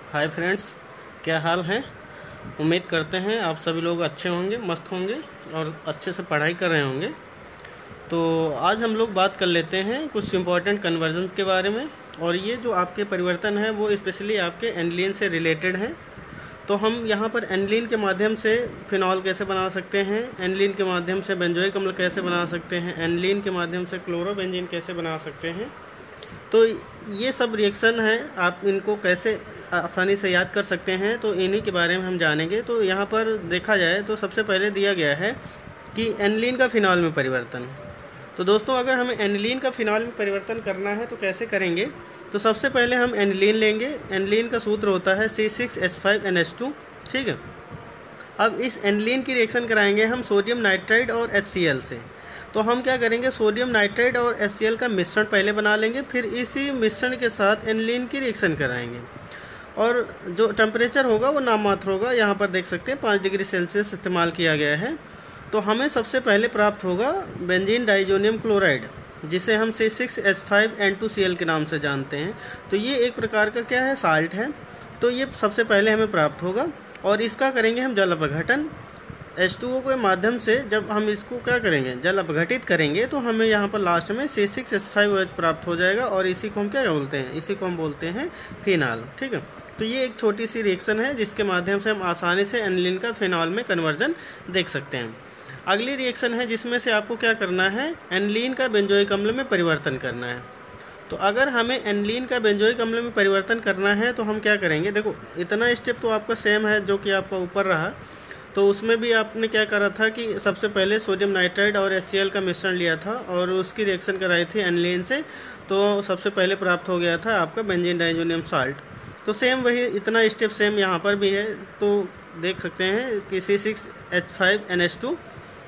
Hi friends, क्या हाल है। उम्मीद करते हैं आप सभी लोग अच्छे होंगे, मस्त होंगे और अच्छे से पढ़ाई कर रहे होंगे। तो आज हम लोग बात कर लेते हैं कुछ इम्पोर्टेंट कन्वर्जन्स के बारे में। और ये जो आपके परिवर्तन है वो स्पेशली आपके एनिलीन से रिलेटेड हैं। तो हम यहाँ पर एनिलीन के माध्यम से फिनॉल कैसे बना सकते हैं, एनिलीन के माध्यम से बेंजोइक अम्ल कैसे बना सकते हैं, एनिलीन के माध्यम से क्लोरोबेंजीन कैसे बना सकते हैं। तो ये सब रिएक्शन है, आप इनको कैसे आसानी से याद कर सकते हैं, तो इन्हीं के बारे में हम जानेंगे। तो यहाँ पर देखा जाए तो सबसे पहले दिया गया है कि एनिलीन का फिनॉल में परिवर्तन। तो दोस्तों, अगर हमें एनिलीन का फिनॉल में परिवर्तन करना है तो कैसे करेंगे। तो सबसे पहले हम एनिलीन लेंगे। एनिलीन का सूत्र होता है C6H5NH2। ठीक है। अब इस एनिलीन की रिएक्शन कराएंगे हम सोडियम नाइट्राइड और HCl से। तो हम क्या करेंगे, सोडियम नाइट्राइड और HCl का मिश्रण पहले बना लेंगे, फिर इसी मिश्रण के साथ एनिलीन की रिएक्शन कराएंगे। और जो टेम्परेचर होगा वो नाम मात्र होगा। यहाँ पर देख सकते हैं 5 डिग्री सेल्सियस इस्तेमाल किया गया है। तो हमें सबसे पहले प्राप्त होगा बेंजीन डाइजोनियम क्लोराइड, जिसे हम C6H5N2Cl के नाम से जानते हैं। तो ये एक प्रकार का क्या है, साल्ट है। तो ये सबसे पहले हमें प्राप्त होगा और इसका करेंगे हम जल अपघटन। H2O के माध्यम से जब हम इसको क्या करेंगे, जल अपघटित करेंगे, तो हमें यहाँ पर लास्ट में C6H5OH प्राप्त हो जाएगा। और इसी को हम क्या बोलते हैं, इसी को हम बोलते हैं फिनॉल। ठीक है। तो ये एक छोटी सी रिएक्शन है जिसके माध्यम से हम आसानी से एनिलीन का फिनॉल में कन्वर्जन देख सकते हैं। अगली रिएक्शन है जिसमें से आपको क्या करना है, एनिलीन का बेंजोइक अम्ल में परिवर्तन करना है। तो अगर हमें एनिलीन का बेंजोइक अम्ल में परिवर्तन करना है तो हम क्या करेंगे, देखो इतना स्टेप तो आपका सेम है जो कि आपका ऊपर रहा। तो उसमें भी आपने क्या करा था कि सबसे पहले सोडियम नाइट्राइड और HCl का मिश्रण लिया था और उसकी रिएक्शन कराई थी एनिलीन से। तो सबसे पहले प्राप्त हो गया था आपका बेंजीन डाइजोनियम साल्ट। तो सेम वही इतना स्टेप सेम यहाँ पर भी है। तो देख सकते हैं कि C6H5NH2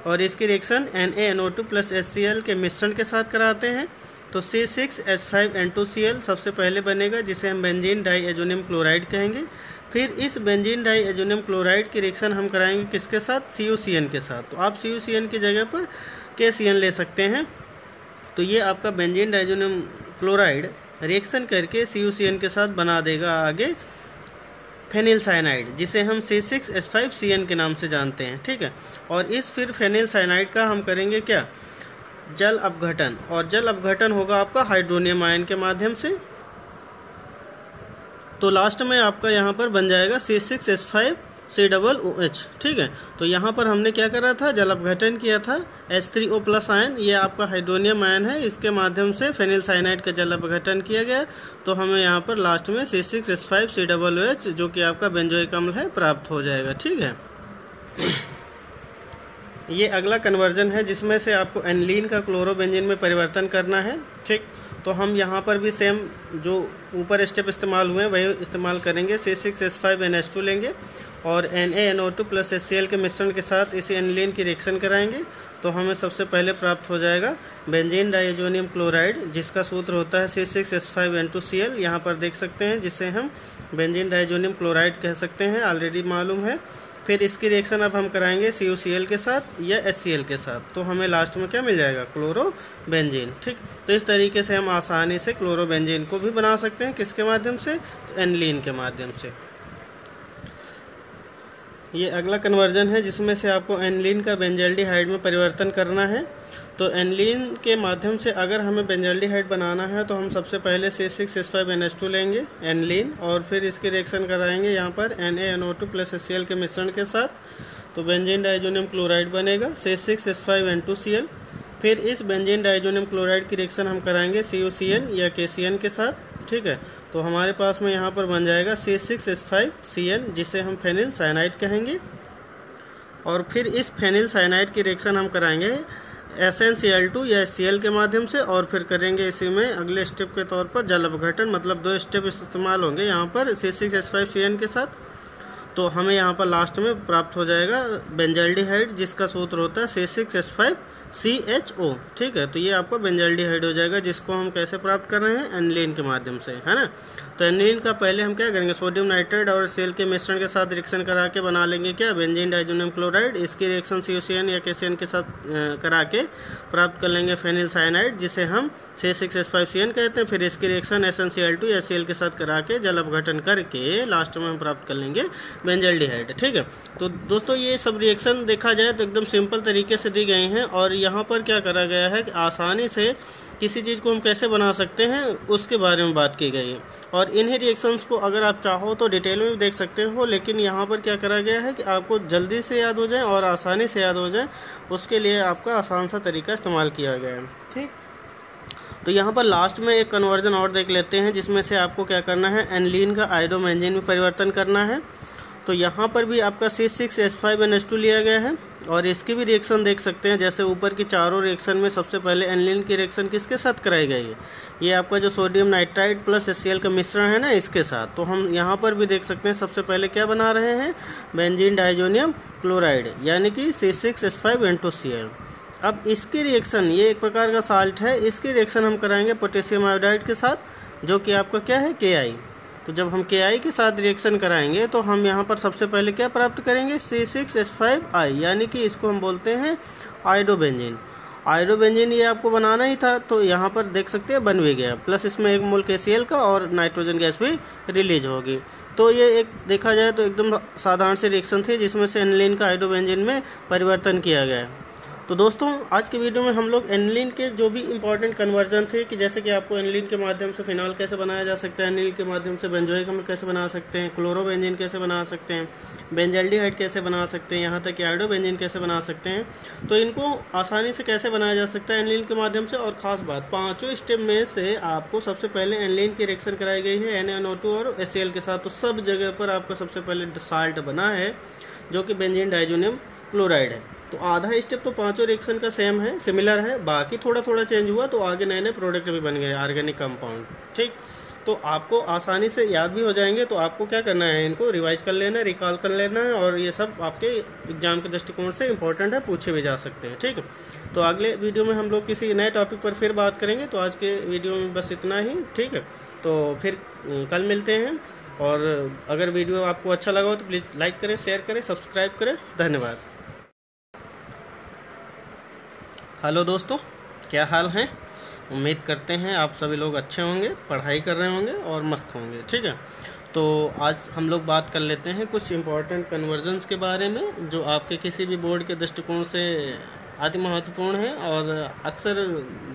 और इसकी रिएक्शन NaNO2 प्लस HCl के मिश्रण के साथ कराते हैं। तो C6H5N2Cl सबसे पहले बनेगा, जिसे हम बेंजीन डाइएजोनियम क्लोराइड कहेंगे। फिर इस बेंजीन डाइएजोनियम क्लोराइड की रिएक्शन हम कराएंगे किसके साथ, CuCN के साथ। तो आप CuCN की जगह पर KCN ले सकते हैं। तो ये आपका बेंजीन डाइएजोनियम क्लोराइड रिएक्शन करके CuCN के साथ बना देगा आगे फेनिल साइनाइड, जिसे हम C6H5CN के नाम से जानते हैं। ठीक है। और इस फिर फेनिल साइनाइड का हम करेंगे क्या, जल अपघटन। और जल अपघटन होगा आपका हाइड्रोनियम आयन के माध्यम से। तो लास्ट में आपका यहाँ पर बन जाएगा C6H5COOH। ठीक है। तो यहाँ पर हमने क्या करा था, जल अपघटन किया था। H3O+ आयन, ये आपका हाइड्रोनियम आयन है, इसके माध्यम से फेनिल साइनाइड का जल अपघटन किया गया। तो हमें यहाँ पर लास्ट में C6H5COOH, जो कि आपका बेंजोइक अम्ल है, प्राप्त हो जाएगा। ठीक है। ये अगला कन्वर्जन है जिसमें से आपको एनिलीन का क्लोरोबेंजीन में परिवर्तन करना है। ठीक। तो हम यहाँ पर भी सेम जो ऊपर स्टेप इस्तेमाल हुए हैं वही इस्तेमाल करेंगे। C6H5NH2 लेंगे और NaNO2 प्लस HCl के मिश्रण के साथ इसी एनिलीन की रिएक्शन कराएंगे। तो हमें सबसे पहले प्राप्त हो जाएगा बेंजीन डाइएजोनियम क्लोराइड, जिसका सूत्र होता है C6H5N2Cl। यहाँ पर देख सकते हैं, जिसे हम बेंजीन डाइएजोनियम क्लोराइड कह सकते हैं, ऑलरेडी मालूम है। फिर इसकी रिएक्शन अब हम कराएंगे CuCl के साथ या HCl के साथ। तो हमें लास्ट में क्या मिल जाएगा, क्लोरोबेंजीन। ठीक। तो इस तरीके से हम आसानी से क्लोरोबेंजीन को भी बना सकते हैं, किसके माध्यम से, तो एनिलीन के माध्यम से। ये अगला कन्वर्जन है जिसमें से आपको एनिलीन का बेंजल्डिहाइड में परिवर्तन करना है। तो एनिलीन के माध्यम से अगर हमें बेंजल्डिहाइड बनाना है तो हम सबसे पहले C6H5NH2 लेंगे एनिलीन, और फिर इसकी रिएक्शन कराएंगे यहाँ पर NaNO2 प्लस HCl के मिश्रण के साथ। तो बेंजीन डाइजोनियम क्लोराइड बनेगा C6H5N2Cl। फिर इस बेंजीन डाइजोनियम क्लोराइड की रिएक्शन हम कराएंगे CuCN या KCN के साथ। ठीक है। तो हमारे पास में यहाँ पर बन जाएगा C6H5CN, जिसे हम फेनिल साइनाइड कहेंगे। और फिर इस फेनिल साइनाइड की रिएक्शन हम कराएंगे SnCl2 या HCl के माध्यम से। और फिर करेंगे इसी में अगले स्टेप के तौर पर जल अपघटन, मतलब 2 स्टेप इस्तेमाल होंगे यहाँ पर C6H5CN के साथ। तो हमें यहाँ पर लास्ट में प्राप्त हो जाएगा बेंजल्डिहाइड, जिसका सूत्र होता है C6H5 CHO, ठीक है। तो ये आपका बेंजाल्डिहाइड हो जाएगा, जिसको हम कैसे प्राप्त कर रहे हैं, एनिलीन के माध्यम से, है ना। तो एनिलीन का पहले हम क्या करेंगे, सोडियम नाइट्राइड और सेल के मिश्रण के साथ रिएक्शन करा के बना लेंगे क्या, बेंजीन डाइजोनियम क्लोराइड। इसकी रिएक्शन CuCN या KCN के साथ करा के प्राप्त कर लेंगे फेनिल साइनाइड, जिसे हम C6H5CN कहते हैं। फिर इसकी रिएक्शन SnCl2 या Cl के साथ करा के जल अपघटन करके लास्ट में हम प्राप्त कर लेंगे बेंजाल्डिहाइड, ठीक है। तो दोस्तों ये सब रिएक्शन देखा जाए तो एकदम सिंपल तरीके से दी गई हैं, और यहाँ पर क्या करा गया है कि आसानी से किसी चीज़ को हम कैसे बना सकते हैं उसके बारे में बात की गई है। और इन्हीं रिएक्शंस को अगर आप चाहो तो डिटेल में भी देख सकते हो, लेकिन यहाँ पर क्या करा गया है कि आपको जल्दी से याद हो जाए और आसानी से याद हो जाए, उसके लिए आपका आसान सा तरीका इस्तेमाल किया गया है, ठीक। तो यहाँ पर लास्ट में एक कन्वर्जन और देख लेते हैं, जिसमें से आपको क्या करना है, एनिलीन का आयोडोबेंजीन में परिवर्तन करना है। तो यहाँ पर भी आपका C6H5NH2 लिया गया है, और इसकी भी रिएक्शन देख सकते हैं। जैसे ऊपर की चारों रिएक्शन में सबसे पहले एनिलीन की रिएक्शन किसके साथ कराई गई है, ये आपका जो सोडियम नाइट्राइड प्लस HCl का मिश्रण है ना, इसके साथ। तो हम यहाँ पर भी देख सकते हैं सबसे पहले क्या बना रहे हैं, बेंजीन डाइजोनियम क्लोराइड, यानी कि C6H5N2Cl। अब इसकी रिएक्शन, ये एक प्रकार का साल्ट है, इसकी रिएक्शन हम कराएंगे पोटेशियम आयोडाइड के साथ, जो कि आपका क्या है, Ki। तो जब हम Ki के साथ रिएक्शन कराएंगे तो हम यहाँ पर सबसे पहले क्या प्राप्त करेंगे, C6H5I, यानी कि इसको हम बोलते हैं आयोडोबेंजीन। आयोडोबेंजीन ये आपको बनाना ही था, तो यहाँ पर देख सकते हैं बन भी गया, प्लस इसमें एक मोल KCl का और नाइट्रोजन गैस भी रिलीज होगी। तो ये एक देखा जाए तो एकदम साधारण सी रिएक्शन थी, जिसमें से एनिलीन का आयोडोबेंजीन में परिवर्तन किया गया है। तो दोस्तों आज के वीडियो में हम लोग एनिलीन के जो भी इंपॉर्टेंट कन्वर्जन थे, कि जैसे कि आपको एनिलीन के माध्यम से फिनॉल कैसे बनाया जा सकता है, एनिलीन के माध्यम से बेंजोइक अम्ल कैसे बना सकते हैं, क्लोरोबेंजीन कैसे बना सकते हैं, बेंजाल्डिहाइड कैसे बना सकते हैं, यहाँ तक कि आयोडोबेंजीन कैसे बना सकते हैं। तो इनको आसानी से कैसे बनाया जा सकता है एनिलीन के माध्यम से। और ख़ास बात, पाँचों स्टेप में से आपको सबसे पहले एनिलीन की रिएक्शन कराई गई है NaNO2 और HCl के साथ। तो सब जगह पर आपका सबसे पहले साल्ट बना है, जो कि बेंजीन डाइजोनियम क्लोराइड है। तो आधा स्टेप तो पांचों रिएक्शन का सेम है, सिमिलर है, बाकी थोड़ा थोड़ा चेंज हुआ, तो आगे नए नए प्रोडक्ट भी बन गए, ऑर्गेनिक कंपाउंड, ठीक। तो आपको आसानी से याद भी हो जाएंगे। तो आपको क्या करना है, इनको रिवाइज कर लेना है, रिकॉल कर लेना है, और ये सब आपके एग्जाम के दृष्टिकोण से इंपॉर्टेंट है, पूछे भी जा सकते हैं, ठीक है। तो अगले वीडियो में हम लोग किसी नए टॉपिक पर फिर बात करेंगे। तो आज के वीडियो में बस इतना ही, ठीक है। तो फिर कल मिलते हैं, और अगर वीडियो आपको अच्छा लगा हो तो प्लीज़ लाइक करें, शेयर करें, सब्सक्राइब करें। धन्यवाद। हेलो दोस्तों, क्या हाल है। उम्मीद करते हैं आप सभी लोग अच्छे होंगे, पढ़ाई कर रहे होंगे और मस्त होंगे, ठीक है। तो आज हम लोग बात कर लेते हैं कुछ इम्पॉर्टेंट कन्वर्जन्स के बारे में, जो आपके किसी भी बोर्ड के दृष्टिकोण से अति महत्वपूर्ण है। और अक्सर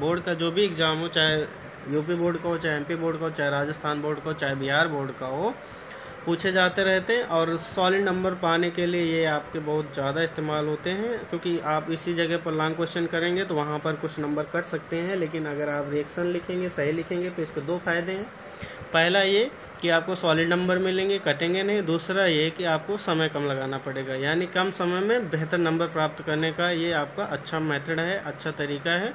बोर्ड का जो भी एग्ज़ाम हो, चाहे यूपी बोर्ड का हो, चाहे MP बोर्ड का हो, चाहे राजस्थान बोर्ड का हो, चाहे बिहार बोर्ड का हो, पूछे जाते रहते हैं। और सॉलिड नंबर पाने के लिए ये आपके बहुत ज़्यादा इस्तेमाल होते हैं, क्योंकि आप इसी जगह पर लॉन्ग क्वेश्चन करेंगे तो वहाँ पर कुछ नंबर कट सकते हैं, लेकिन अगर आप रिएक्शन लिखेंगे, सही लिखेंगे, तो इसके दो फायदे हैं। पहला ये कि आपको सॉलिड नंबर मिलेंगे, कटेंगे नहीं। दूसरा ये कि आपको समय कम लगाना पड़ेगा, यानी कम समय में बेहतर नंबर प्राप्त करने का ये आपका अच्छा मेथड है, अच्छा तरीका है।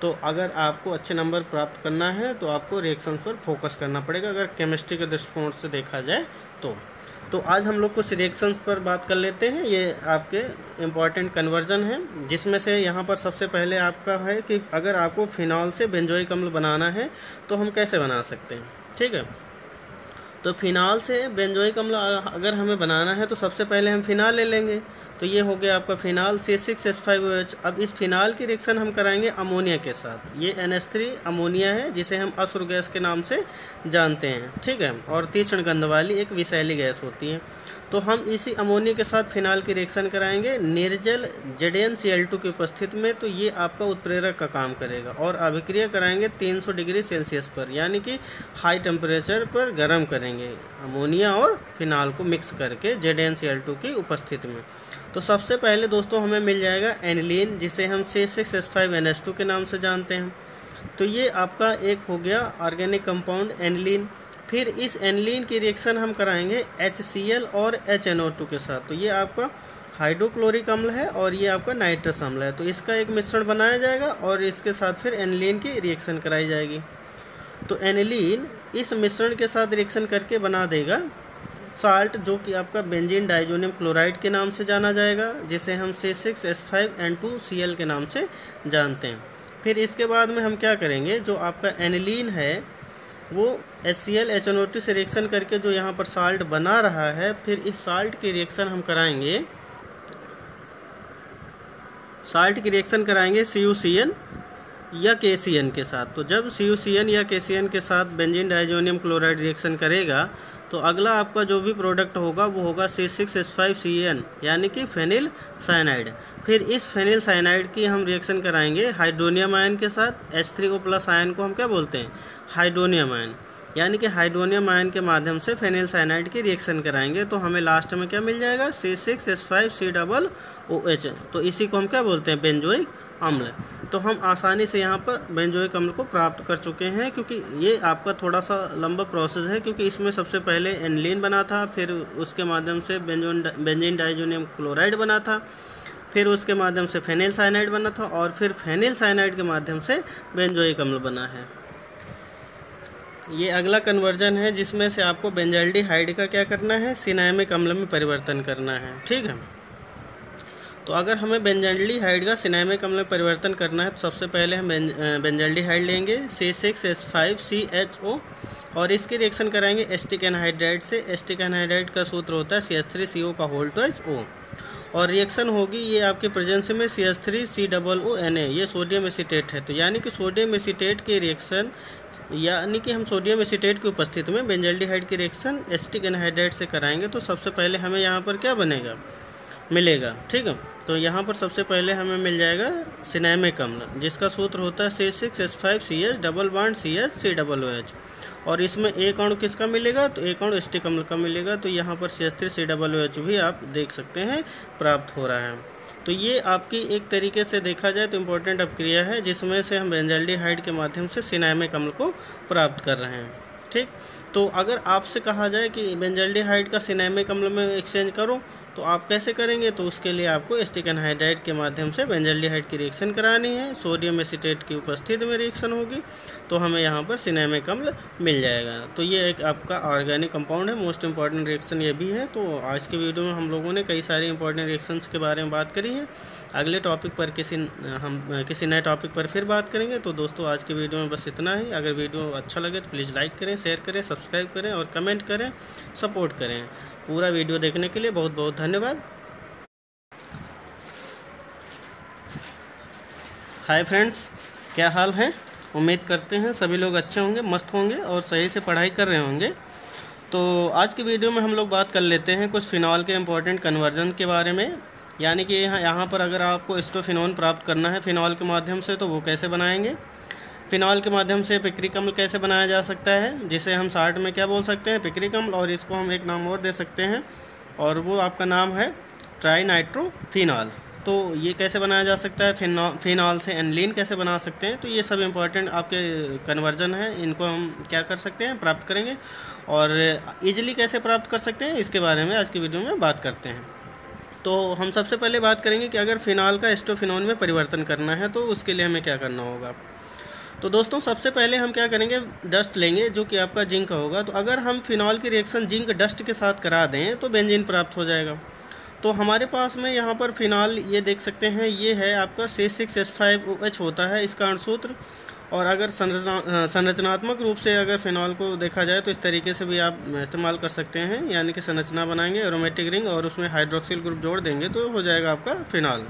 तो अगर आपको अच्छे नंबर प्राप्त करना है तो आपको रिएक्शन पर फोकस करना पड़ेगा, अगर केमिस्ट्री के दृष्टिकोण से देखा जाए तो आज हम लोग कुछ रिएक्शंस पर बात कर लेते हैं। ये आपके इम्पॉर्टेंट कन्वर्जन है, जिसमें से यहाँ पर सबसे पहले आपका है कि अगर आपको फिनॉल से बेंजोइक अम्ल बनाना है तो हम कैसे बना सकते हैं, ठीक है। तो फिनॉल से बेंजोइक अम्ल अगर हमें बनाना है तो सबसे पहले हम फिनॉल ले लेंगे। तो ये हो गया आपका फिनॉल C6H5OH। अब इस फिनॉल की रिएक्शन हम कराएंगे अमोनिया के साथ। ये NH3 अमोनिया है, जिसे हम अश्रु गैस के नाम से जानते हैं, ठीक है। और तीक्ष्ण गंध वाली एक विषैली गैस होती है। तो हम इसी अमोनिया के साथ फिनॉल की रिएक्शन कराएंगे निर्जल ZnCl2 की उपस्थिति में। तो ये आपका उत्प्रेरक का काम करेगा, और अभिक्रिया कराएंगे 300 डिग्री सेल्सियस पर, यानी कि हाई टेम्परेचर पर गर्म करेंगे अमोनिया और फिनॉल को मिक्स करके ZnCl2 की उपस्थिति में। तो सबसे पहले दोस्तों हमें मिल जाएगा एनिलीन, जिसे हम C6H5NH2 के नाम से जानते हैं। तो ये आपका एक हो गया ऑर्गेनिक कंपाउंड एनिलीन। फिर इस एनिलीन की रिएक्शन हम कराएंगे HCl और HNO2 के साथ। तो ये आपका हाइड्रोक्लोरिक अम्ल है और ये आपका नाइट्रस अम्ल है। तो इसका एक मिश्रण बनाया जाएगा और इसके साथ फिर एनिलीन की रिएक्शन कराई जाएगी। तो एनिलीन इस मिश्रण के साथ रिएक्शन करके बना देगा साल्ट जो कि आपका बेंजीन डाइजोनियम क्लोराइड के नाम से जाना जाएगा, जिसे हम C6H5N2Cl के नाम से जानते हैं। फिर इसके बाद में हम क्या करेंगे, जो आपका एनिलीन है वो HCl HNO2 से रिएक्शन करके जो यहाँ पर साल्ट बना रहा है, फिर इस साल्ट की रिएक्शन हम कराएंगे, CuCN या KCN के साथ। तो जब CuCN या KCN के साथ बेंजीन डाइजोनियम क्लोराइड रिएक्शन करेगा तो अगला आपका जो भी प्रोडक्ट होगा वो होगा C6H5CN यानी कि फेनिल साइनाइड। फिर इस फेनिल साइनाइड की हम रिएक्शन कराएंगे हाइड्रोनियम आयन के साथ। H3O+ आयन को हम क्या बोलते हैं, हाइड्रोनियम आयन, यानी कि हाइड्रोनियम आयन के माध्यम से फेनिल साइनाइड की रिएक्शन कराएंगे तो हमें लास्ट में क्या मिल जाएगा, C6H5COOH। तो इसी को हम क्या बोलते हैं, बेंजोइक अम्ल। तो हम आसानी से यहाँ पर बेंजोइक अम्ल को प्राप्त कर चुके हैं, क्योंकि ये आपका थोड़ा सा लंबा प्रोसेस है, क्योंकि इसमें सबसे पहले एनिलीन बना था, फिर उसके माध्यम से बेंजीन डाइजोनियम क्लोराइड बना था, फिर उसके माध्यम से फेनिल साइनाइड बना था, और फिर फेनिल साइनाइड के माध्यम से बेंजोइक अम्ल बना है। ये अगला कन्वर्जन है जिसमें से आपको बेंजाल्डिहाइड का क्या करना है, सिनामिक अम्ल में परिवर्तन करना है। ठीक है, तो अगर हमें बेंजाल्डिहाइड का सिनामिक अम्ल में परिवर्तन करना है तो सबसे पहले हम बेंजाल्डिहाइड लेंगे C6H5CHO और इसकी रिएक्शन कराएंगे एस्टिक एनहाइड्राइड से। एस्टिक एनहाइड्राइड का सूत्र होता है CH3CO और रिएक्शन होगी ये आपके प्रेजेंस में CH3COONA, ये सोडियम एसीटेट है। तो यानी कि सोडियम एसीटेट की रिएक्शन, यानी कि हम सोडियम एसीटेट की उपस्थिति में बेंजाल्डिहाइड की रिएक्शन एस्टिक एनहाइड्राइड से कराएंगे तो सबसे पहले हमें यहाँ पर क्या मिलेगा। ठीक है, तो यहाँ पर सबसे पहले हमें मिल जाएगा सिनामिक अम्ल, जिसका सूत्र होता है C6H5CH डबल बॉन्ड CH3OOH, और इसमें एक अणु किसका मिलेगा, तो एक अणु एस्टिक अम्ल का मिलेगा। तो यहाँ पर CH3COOH भी आप देख सकते हैं प्राप्त हो रहा है। तो ये आपकी एक तरीके से देखा जाए तो इम्पोर्टेंट अपक्रिया है, जिसमें से हम बेंजाल्डिहाइड के माध्यम से सिनामिक अम्ल को प्राप्त कर रहे हैं। ठीक, तो अगर आपसे कहा जाए कि बेंजाल्डिहाइड का सिनामिक अम्ल में एक्सचेंज करो तो आप कैसे करेंगे, तो उसके लिए आपको एस्टिक एनहाइड्राइड के माध्यम से बेंजाल्डिहाइड की रिएक्शन करानी है। सोडियम एसीटेट की उपस्थिति में रिएक्शन होगी तो हमें यहाँ पर सिनामिक अम्ल मिल जाएगा। तो ये एक आपका ऑर्गेनिक कंपाउंड है, मोस्ट इंपॉर्टेंट रिएक्शन ये भी है। तो आज के वीडियो में हम लोगों ने कई सारी इंपॉर्टेंट रिएक्शंस के बारे में बात करी है। अगले टॉपिक पर हम किसी नए टॉपिक पर फिर बात करेंगे। तो दोस्तों आज के वीडियो में बस इतना ही। अगर वीडियो अच्छा लगे तो प्लीज़ लाइक करें, शेयर करें, सब्सक्राइब करें और कमेंट करें, सपोर्ट करें। पूरा वीडियो देखने के लिए बहुत बहुत धन्यवाद। हाय फ्रेंड्स, क्या हाल है? उम्मीद करते हैं सभी लोग अच्छे होंगे, मस्त होंगे और सही से पढ़ाई कर रहे होंगे। तो आज की वीडियो में हम लोग बात कर लेते हैं कुछ फिनॉल के इम्पोर्टेंट कन्वर्जन के बारे में। यानी कि यहाँ पर अगर आपको एस्टोफिनोन प्राप्त करना है फिनॉल के माध्यम से तो वो कैसे बनाएंगे। फिनॉल के माध्यम से पिक्रिक अम्ल कैसे बनाया जा सकता है, जिसे हम शार्ट में क्या बोल सकते हैं, पिक्रिक अम्ल, और इसको हम एक नाम और दे सकते हैं और वो आपका नाम है ट्राइनाइट्रोफिनॉल। तो ये कैसे बनाया जा सकता है, फिनॉल से एनिलीन कैसे बना सकते हैं। तो ये सब इंपॉर्टेंट आपके कन्वर्जन है, इनको हम क्या कर सकते हैं, प्राप्त करेंगे और ईजिली कैसे प्राप्त कर सकते हैं इसके बारे में आज की वीडियो में बात करते हैं। तो हम सबसे पहले बात करेंगे कि अगर फिनॉल का एस्टोफिनोन में परिवर्तन करना है तो उसके लिए हमें क्या करना होगा। तो दोस्तों सबसे पहले हम क्या करेंगे, डस्ट लेंगे जो कि आपका जिंक होगा। तो अगर हम फिनॉल की रिएक्शन जिंक डस्ट के साथ करा दें तो बेंजीन प्राप्त हो जाएगा। तो हमारे पास में यहाँ पर फिनॉल ये देख सकते हैं, ये है आपका C6H5OH होता है इसका अणुसूत्र। और अगर संरचनात्मक रूप से अगर फिनॉल को देखा जाए तो इस तरीके से भी आप इस्तेमाल कर सकते हैं, यानी कि संरचना बनाएंगे एरोमेटिक रिंग और उसमें हाइड्रोक्सिल ग्रुप जोड़ देंगे तो हो जाएगा आपका फिनॉल।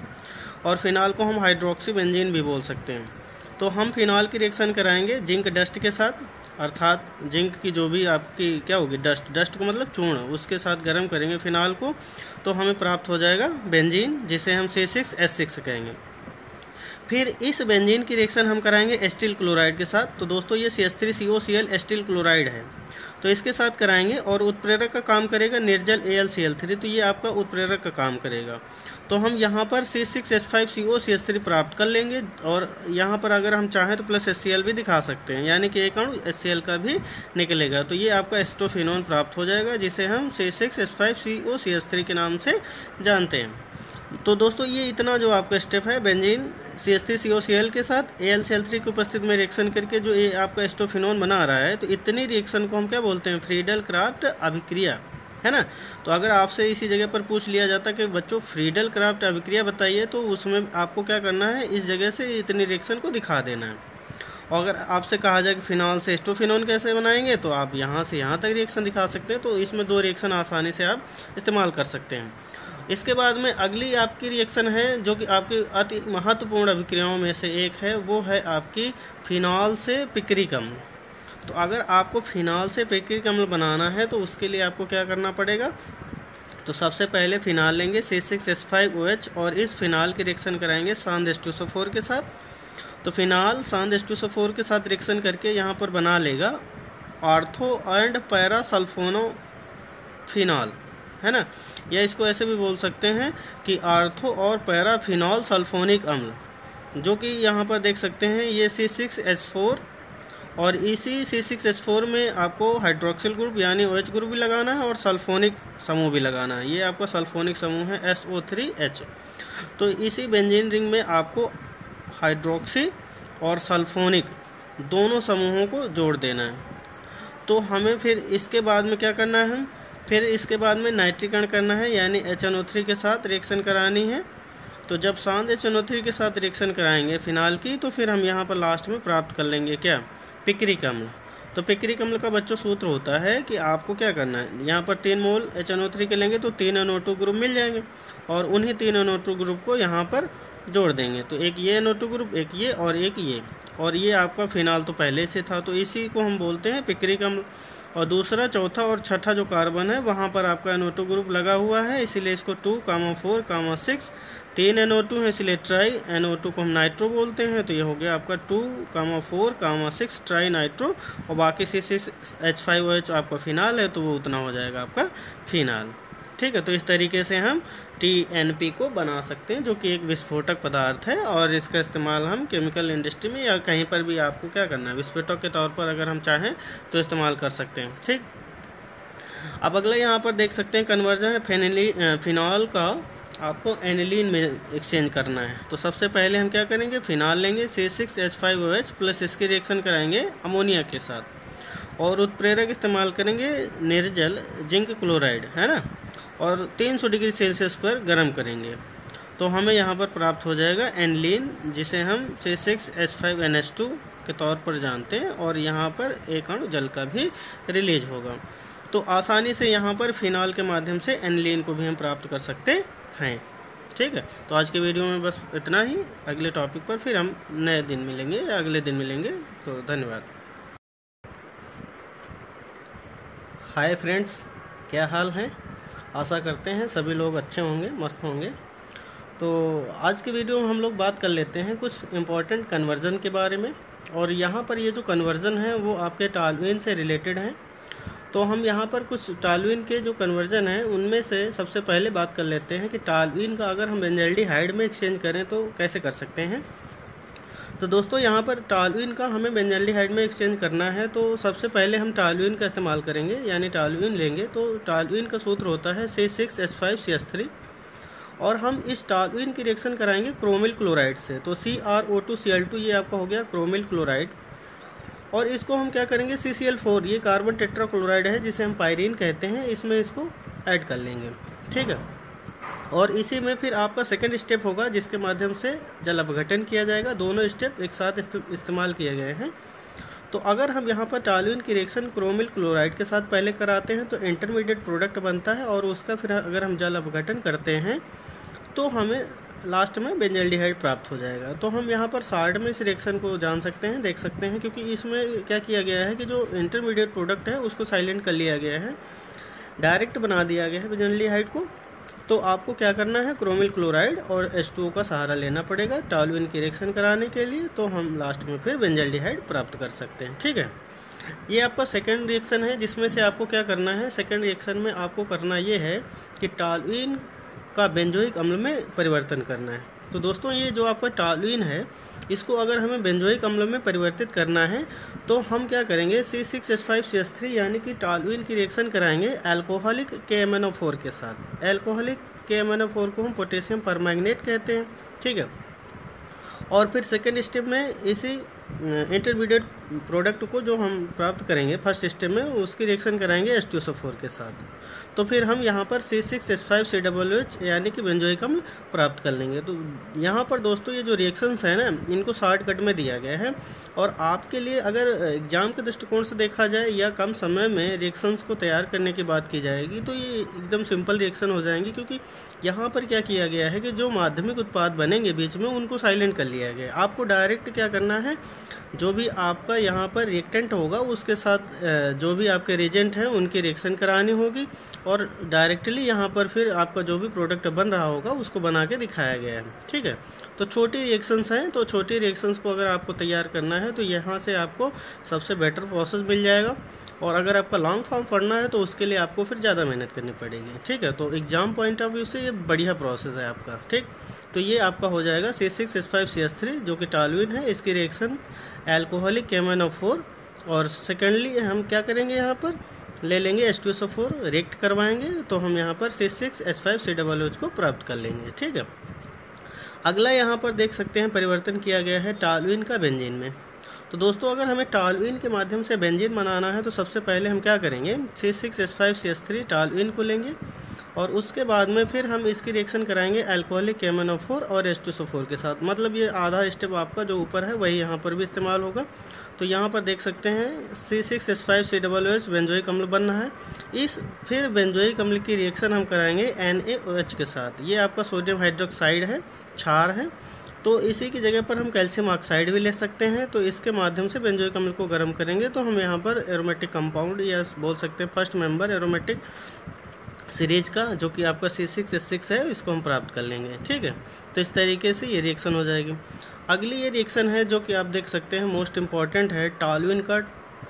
और फिनॉल को हम हाइड्रोक्सी बेंजीन भी बोल सकते हैं। तो हम फिनॉल की रिएक्शन कराएंगे जिंक डस्ट के साथ, अर्थात जिंक की जो भी आपकी क्या होगी डस्ट को मतलब चूर्ण, उसके साथ गर्म करेंगे फिनॉल को तो हमें प्राप्त हो जाएगा बेंजीन, जिसे हम C6H6 कहेंगे। फिर इस बेंजीन की रिएक्शन हम कराएंगे एस्टिल क्लोराइड के साथ। तो दोस्तों ये CH3COCl एस्टिल क्लोराइड है, तो इसके साथ कराएंगे और उत्प्रेरक का काम करेगा निर्जल AlCl3। तो ये आपका उत्प्रेरक का काम करेगा। तो हम यहाँ पर C6H5COCH3 प्राप्त कर लेंगे और यहाँ पर अगर हम चाहें तो प्लस HCl भी दिखा सकते हैं, यानी कि एक अणु HCl का भी निकलेगा। तो ये आपका एस्टोफिनोन प्राप्त हो जाएगा, जिसे हम C6H5COCH3 के नाम से जानते हैं। तो दोस्तों ये इतना जो आपका स्टेप है, बेंजीन CH3COCl के साथ AlCl3 की उपस्थिति में रिएक्शन करके जो ये आपका एस्टोफिनोन बना रहा है, तो इतनी रिएक्शन को हम क्या बोलते हैं, फ्रीडल क्राफ्ट अभिक्रिया। है ना। तो अगर आपसे इसी जगह पर पूछ लिया जाता कि बच्चों फ्रीडल क्राफ्ट अभिक्रिया बताइए, तो उसमें आपको क्या करना है, इस जगह से इतनी रिएक्शन को दिखा देना है। और अगर आपसे कहा जाए कि फिनॉल से एस्टोफिनोन कैसे बनाएंगे, तो आप यहाँ से यहाँ तक रिएक्शन दिखा सकते हैं। तो इसमें 2 रिएक्शन आसानी से आप इस्तेमाल कर सकते हैं। इसके बाद में अगली आपकी रिएक्शन है जो कि आपकी अति महत्वपूर्ण अभिक्रियाओं में से एक है, वो है आपकी फिनॉल से पिक्रिक अम्ल। तो अगर आपको फिनॉल से पिक्रिक अम्ल बनाना है तो उसके लिए आपको क्या करना पड़ेगा, तो सबसे पहले फिनाल लेंगे C6H5OH और इस फिनाल की रिएक्शन कराएंगे सांद H2SO4 के साथ। तो फिनाल सांद H2SO4 के साथ रिएक्शन करके यहाँ पर बना लेगा ऑर्थो एंड पैरा सल्फोनो फिनॉल, है ना। या इसको ऐसे भी बोल सकते हैं कि आर्थो और पैरा फिनॉल सल्फोनिक अम्ल, जो कि यहाँ पर देख सकते हैं ये C6H4 और इसी C6H4 में आपको हाइड्रोक्सिल ग्रुप यानी OH ग्रुप भी लगाना है और सल्फोनिक समूह भी लगाना है। ये आपका सल्फोनिक समूह है SO3H। तो इसी बेंजीन रिंग में आपको हाइड्रोक्सी और सल्फोनिक दोनों समूहों को जोड़ देना है। तो हमें फिर इसके बाद में क्या करना है, फिर इसके बाद में नाइट्रीकरण करना है, यानी HNO3 के साथ रिएक्शन करानी है। तो जब सांद HNO3 के साथ रिएक्शन कराएंगे फिनाल की, तो फिर हम यहाँ पर लास्ट में प्राप्त कर लेंगे क्या, पिक्रिक अम्ल। तो पिक्रिक अम्ल का बच्चों सूत्र होता है कि आपको क्या करना है, यहाँ पर 3 मोल HNO3 के लेंगे तो 3 NO2 ग्रुप मिल जाएंगे और उन्हीं 3 NO2 ग्रुप को यहाँ पर जोड़ देंगे। तो एक ये NO2 ग्रुप, एक ये और एक ये, और ये आपका फिनाल तो पहले से था, तो इसी को हम बोलते हैं पिक्रिक अम्ल। और दूसरा, चौथा और छठा जो कार्बन है वहाँ पर आपका NO2 ग्रुप लगा हुआ है, इसीलिए इसको 2, 4, 6, 3 NO2 है इसलिए ट्राई NO2 को हम नाइट्रो बोलते हैं। तो ये हो गया आपका 2, 4, 6 ट्राई नाइट्रो, और बाकी C6H5OH आपका फिनाल है तो वो उतना हो जाएगा आपका फिनाल। ठीक है, तो इस तरीके से हम TNP को बना सकते हैं, जो कि एक विस्फोटक पदार्थ है और इसका इस्तेमाल हम केमिकल इंडस्ट्री में या कहीं पर भी आपको क्या करना है, विस्फोटक के तौर पर अगर हम चाहें तो इस्तेमाल कर सकते हैं। ठीक, अब अगला यहाँ पर देख सकते हैं कन्वर्जन है फिनॉल का आपको एनिलीन में एक्सचेंज करना है। तो सबसे पहले हम क्या करेंगे, फिनाल लेंगे C6H5OH प्लस इसकी रिएक्शन कराएंगे अमोनिया के साथ और उत्प्रेरक इस्तेमाल करेंगे निर्जल जिंक क्लोराइड, है ना, और 300 डिग्री सेल्सियस पर गर्म करेंगे। तो हमें यहाँ पर प्राप्त हो जाएगा एनिलीन, जिसे हम C6H5NH2 के तौर पर जानते हैं, और यहाँ पर एक अणु जल का भी रिलीज होगा। तो आसानी से यहाँ पर फिनाल के माध्यम से एनिलीन को भी हम प्राप्त कर सकते हैं। ठीक है, तो आज के वीडियो में बस इतना ही। अगले टॉपिक पर फिर हम नए दिन मिलेंगे या अगले दिन मिलेंगे। तो धन्यवाद। हाय फ्रेंड्स, क्या हाल है? आशा करते हैं सभी लोग अच्छे होंगे, मस्त होंगे। तो आज के वीडियो में हम लोग बात कर लेते हैं कुछ इम्पोर्टेंट कन्वर्जन के बारे में, और यहाँ पर ये जो कन्वर्जन है वो आपके टॉल्यूइन से रिलेटेड हैं। तो हम यहाँ पर कुछ टॉल्यूइन के जो कन्वर्जन हैं उनमें से सबसे पहले बात कर लेते हैं कि टॉल्यूइन का अगर हम बेंजल्डिहाइड में एक्सचेंज करें तो कैसे कर सकते हैं। तो दोस्तों, यहाँ पर टॉल्यूइन का हमें बेंजल्डिहाइड में एक्सचेंज करना है, तो सबसे पहले हम टॉल्यूइन का इस्तेमाल करेंगे, यानी टॉल्यूइन लेंगे। तो टॉल्यूइन का सूत्र होता है C6H5CH3, और हम इस टॉल्यूइन की रिएक्शन कराएंगे क्रोमिल क्लोराइड से। तो CrO2Cl2 ये आपका हो गया क्रोमिल क्लोराइड, और इसको हम क्या करेंगे CCl4, ये कार्बन टेट्राक्लोराइड है जिसे हम पायरीन कहते हैं, इसमें इसको ऐड कर लेंगे। ठीक है, और इसी में फिर आपका सेकंड स्टेप होगा जिसके माध्यम से जल अपघटन किया जाएगा। दोनों स्टेप एक साथ इस्तेमाल किए गए हैं। तो अगर हम यहाँ पर टॉल्यूइन की रिएक्शन क्रोमिल क्लोराइड के साथ पहले कराते हैं तो इंटरमीडिएट प्रोडक्ट बनता है, और उसका फिर अगर हम जल अपघटन करते हैं तो हमें लास्ट में बेंजल्डिहाइड प्राप्त हो जाएगा। तो हम यहाँ पर साल्ट में इस रिएक्शन को जान सकते हैं, देख सकते हैं, क्योंकि इसमें क्या किया गया है कि जो इंटरमीडिएट प्रोडक्ट है उसको साइलेंट कर लिया गया है, डायरेक्ट बना दिया गया है बेंजल्डिहाइड को। तो आपको क्या करना है, क्रोमिल क्लोराइड और H2O का सहारा लेना पड़ेगा टॉल्यूइन की रिएक्शन कराने के लिए। तो हम लास्ट में फिर बेंजल्डिहाइड प्राप्त कर सकते हैं। ठीक है, ये आपका सेकेंड रिएक्शन है जिसमें से आपको क्या करना है, सेकेंड रिएक्शन में आपको करना ये है कि टॉल्यूइन का बेंजोइक अम्ल में परिवर्तन करना है। तो दोस्तों, ये जो आपका टॉल्यूइन है इसको अगर हमें बेंजोइक अम्ल में परिवर्तित करना है तो हम क्या करेंगे, C6H5CH3 यानी कि टॉल्यूइन की रिएक्शन कराएंगे अल्कोहलिक KMnO4 के साथ। अल्कोहलिक KMnO4 को हम पोटेशियम परमैंगनेट कहते हैं। ठीक है, और फिर सेकेंड स्टेप में इसी इंटरमीडिएट प्रोडक्ट को जो हम प्राप्त करेंगे फर्स्ट स्टेप में, उसकी रिएक्शन कराएंगे H2SO4 के साथ। तो फिर हम यहाँ पर C6H5COOH यानी कि बेंजोइक अम्ल प्राप्त कर लेंगे। तो यहाँ पर दोस्तों ये जो रिएक्शंस हैं ना, इनको शॉर्टकट में दिया गया है, और आपके लिए अगर एग्जाम के दृष्टिकोण से देखा जाए या कम समय में रिएक्शंस को तैयार करने की बात की जाएगी तो ये एकदम सिंपल रिएक्शन हो जाएंगी, क्योंकि यहाँ पर क्या किया गया है कि जो माध्यमिक उत्पाद बनेंगे बीच में उनको साइलेंट कर लिया गया। आपको डायरेक्ट क्या करना है, जो भी आपका यहाँ पर रिएक्टेंट होगा उसके साथ जो भी आपके रिएजेंट हैं उनकी रिएक्शन करानी होगी, और डायरेक्टली यहाँ पर फिर आपका जो भी प्रोडक्ट बन रहा होगा उसको बना के दिखाया गया है। ठीक है, तो छोटी रिएक्शंस हैं, तो छोटी रिएक्शंस को अगर आपको तैयार करना है तो यहाँ से आपको सबसे बेटर प्रोसेस मिल जाएगा, और अगर आपका लॉन्ग फॉर्म पढ़ना है तो उसके लिए आपको फिर ज़्यादा मेहनत करनी पड़ेगी। ठीक है, तो एग्जाम पॉइंट ऑफ व्यू से ये बढ़िया प्रोसेस है आपका। ठीक, तो ये आपका हो जाएगा C6H5CH3 जो कि टॉलुइन है, इसकी रिएक्शन एल्कोहलिक KMnO4, और सेकेंडली हम क्या करेंगे, यहाँ पर ले लेंगे H2SO4 रिएक्ट करवाएंगे, तो हम यहाँ पर C6H5COOH को प्राप्त कर लेंगे। ठीक है, अगला यहाँ पर देख सकते हैं परिवर्तन किया गया है टॉलुइन का बेंजीन में। तो दोस्तों अगर हमें टॉलुइन के माध्यम से बेंजीन बनाना है तो सबसे पहले हम क्या करेंगे, C6H5CH3 टॉलुइन को लेंगे, और उसके बाद में फिर हम इसकी रिएक्शन कराएंगे अल्कोहलिक KMnO4 और H2SO4 के साथ। मतलब ये आधा स्टेप आपका जो ऊपर है वही यहाँ पर भी इस्तेमाल होगा। तो यहाँ पर देख सकते हैं C6H5COOH बेंजोइक अम्ल बनना है। इस फिर बेंजोइक अम्ल की रिएक्शन हम कराएंगे NaOH के साथ। ये आपका सोडियम हाइड्रोक्साइड है, क्षार है, तो इसी की जगह पर हम कैल्शियम ऑक्साइड भी ले सकते हैं। तो इसके माध्यम से बेंजोइक अम्ल को गर्म करेंगे तो हम यहाँ पर एरोमेटिक कंपाउंड या बोल सकते हैं फर्स्ट मेंबर एरोमेटिक सीरीज का, जो कि आपका C6H6 है, इसको हम प्राप्त कर लेंगे। ठीक है, तो इस तरीके से ये रिएक्शन हो जाएगी। अगली ये रिएक्शन है जो कि आप देख सकते हैं मोस्ट इम्पॉर्टेंट है, टॉलुइन का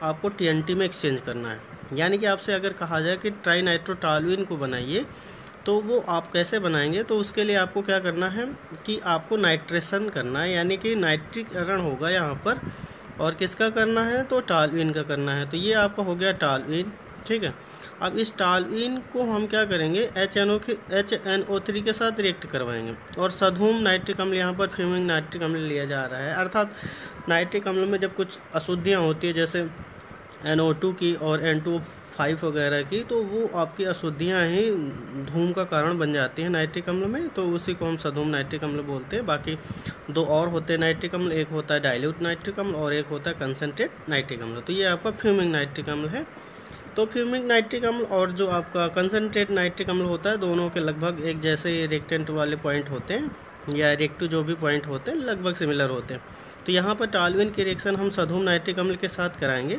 आपको TNT में एक्सचेंज करना है। यानी कि आपसे अगर कहा जाए कि ट्राई नाइट्रो टॉलुइन को बनाइए तो वो आप कैसे बनाएंगे, तो उसके लिए आपको क्या करना है कि आपको नाइट्रेशन करना है, यानी कि नाइट्रीकरण होगा यहाँ पर, और किसका करना है, तो टॉलुइन का करना है। तो ये आपका हो गया टॉलुइन। ठीक है, अब इस टॉलुइन को हम क्या करेंगे, HNO3 के साथ रिएक्ट करवाएंगे, और सधूम नाइट्रिक अम्ल यहाँ पर फ्यूमिंग नाइट्रिक अम्ल लिया जा रहा है। अर्थात नाइट्रिक अम्ल में जब कुछ अशुद्धियाँ होती है जैसे NO2 की और N2O5 वगैरह की, तो वो आपकी अशुद्धियाँ ही धूम का कारण बन जाती हैं नाइट्रिक अम्ल में, तो उसी को हम सधूम नाइट्रिक अम्ल बोलते हैं। बाकी दो और होते हैं नाइट्रिक अम्ल, एक होता है डाइल्यूट नाइट्रिक अम्ल और एक होता है कंसनट्रेट नाइट्रिक अम्ल। तो ये आपका फ्यूमिंग नाइट्रिक अम्ल है। तो फ्यूमिंग नाइट्रिक अम्ल और जो आपका कंसनट्रेट नाइट्रिक अम्ल होता है, दोनों के लगभग एक जैसे रिएक्टेंट वाले पॉइंट होते हैं, या रिएक्टिव जो भी पॉइंट होते हैं लगभग सिमिलर होते हैं। तो यहाँ पर टॉलुइन की रिएक्शन हम सधूम नाइट्रिक अम्ल के साथ कराएंगे,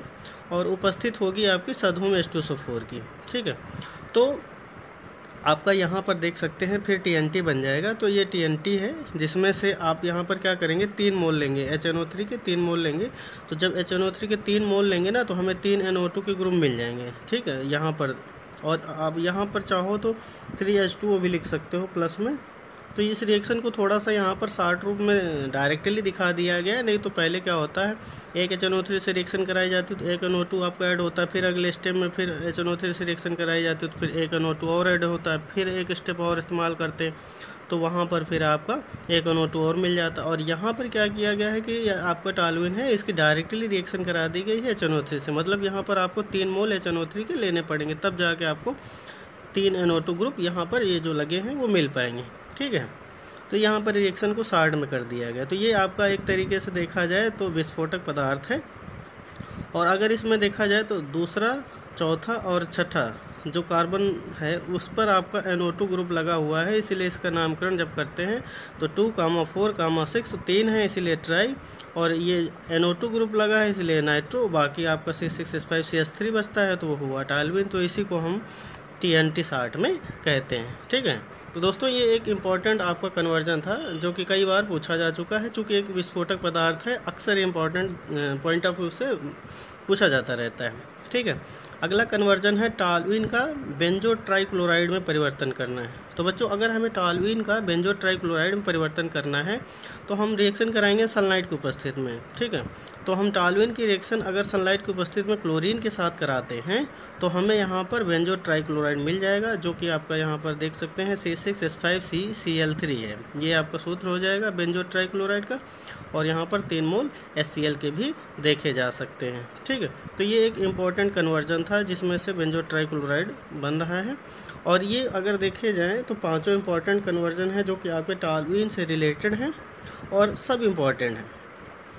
और उपस्थित होगी आपकी सधूम H2SO4 की। ठीक है, तो आपका यहाँ पर देख सकते हैं फिर TNT बन जाएगा। तो ये TNT है, जिसमें से आप यहाँ पर क्या करेंगे, 3 मोल लेंगे, HNO3 के 3 मोल लेंगे। तो जब HNO3 के 3 मोल लेंगे ना, तो हमें 3 NO2 के ग्रुप मिल जाएंगे। ठीक है, यहाँ पर, और आप यहाँ पर चाहो तो 3H2O भी लिख सकते हो प्लस में। तो इस रिएक्शन को थोड़ा सा यहाँ पर शॉर्ट रूप में डायरेक्टली दिखा दिया गया है, नहीं तो पहले क्या होता है, एक HNO3 से रिएक्शन कराई जाती है तो एक NO2 आपको ऐड होता है, फिर अगले स्टेप में फिर HNO3 से रिएक्शन कराई जाती है तो फिर एक NO2 और ऐड होता है, फिर एक स्टेप और इस्तेमाल करते हैं तो वहाँ पर फिर आपका एक NO2 और मिल जाता है। और यहाँ पर क्या किया गया है कि आपका टॉलुइन है, इसकी डायरेक्टली रिएक्शन करा दी गई है HNO3 से। मतलब यहाँ पर आपको 3 मोल HNO3 के लेने पड़ेंगे, तब जाके आपको 3 NO2 ग्रुप यहाँ पर ये जो लगे हैं वो मिल पाएंगे। ठीक है, तो यहाँ पर रिएक्शन को शॉर्ट में कर दिया गया। तो ये आपका एक तरीके से देखा जाए तो विस्फोटक पदार्थ है। और अगर इसमें देखा जाए तो दूसरा, चौथा और छठा जो कार्बन है उस पर आपका NO2 ग्रुप लगा हुआ है, इसीलिए इसका नामकरण जब करते हैं तो 2, 4, 6 3 है इसीलिए ट्राई, और ये NO2 ग्रुप लगा है इसलिए नाइट्रो, बाकी आपका C6H5CH3 बचता है तो वो हुआ टॉलुइन। तो इसी को हम TNT शॉर्ट में कहते हैं। ठीक है, तो दोस्तों ये एक इम्पॉर्टेंट आपका कन्वर्जन था जो कि कई बार पूछा जा चुका है। चूँकि एक विस्फोटक पदार्थ है, अक्सर इम्पॉर्टेंट पॉइंट ऑफ व्यू से पूछा जाता रहता है। ठीक है, अगला कन्वर्जन है टॉल्यूइन का बेंजो ट्राइक्लोराइड में परिवर्तन करना है। तो बच्चों अगर हमें टॉल्यूइन का बेंजो ट्राइक्लोराइड में परिवर्तन करना है तो हम रिएक्शन कराएंगे सनलाइट की उपस्थिति में, ठीक है। तो हम टॉल्यूइन की रिएक्शन अगर सनलाइट की उपस्थिति में क्लोरीन के साथ कराते हैं तो हमें यहाँ पर बेंजो ट्राइक्लोराइड मिल जाएगा, जो कि आपका यहाँ पर देख सकते हैं C6H5CCl3 है। ये आपका सूत्र हो जाएगा बेंजो ट्राइक्लोराइड का, और यहाँ पर 3 मोल HCl के भी देखे जा सकते हैं, ठीक है। तो ये एक इम्पॉर्टेंट कन्वर्जन था जिसमें से बेंजो ट्राइक्लोराइड बन रहा है। और ये अगर देखे जाएँ तो 5 इंपॉर्टेंट कन्वर्जन है जो कि आपके टॉल्यूइन से रिलेटेड हैं और सब इम्पॉर्टेंट हैं।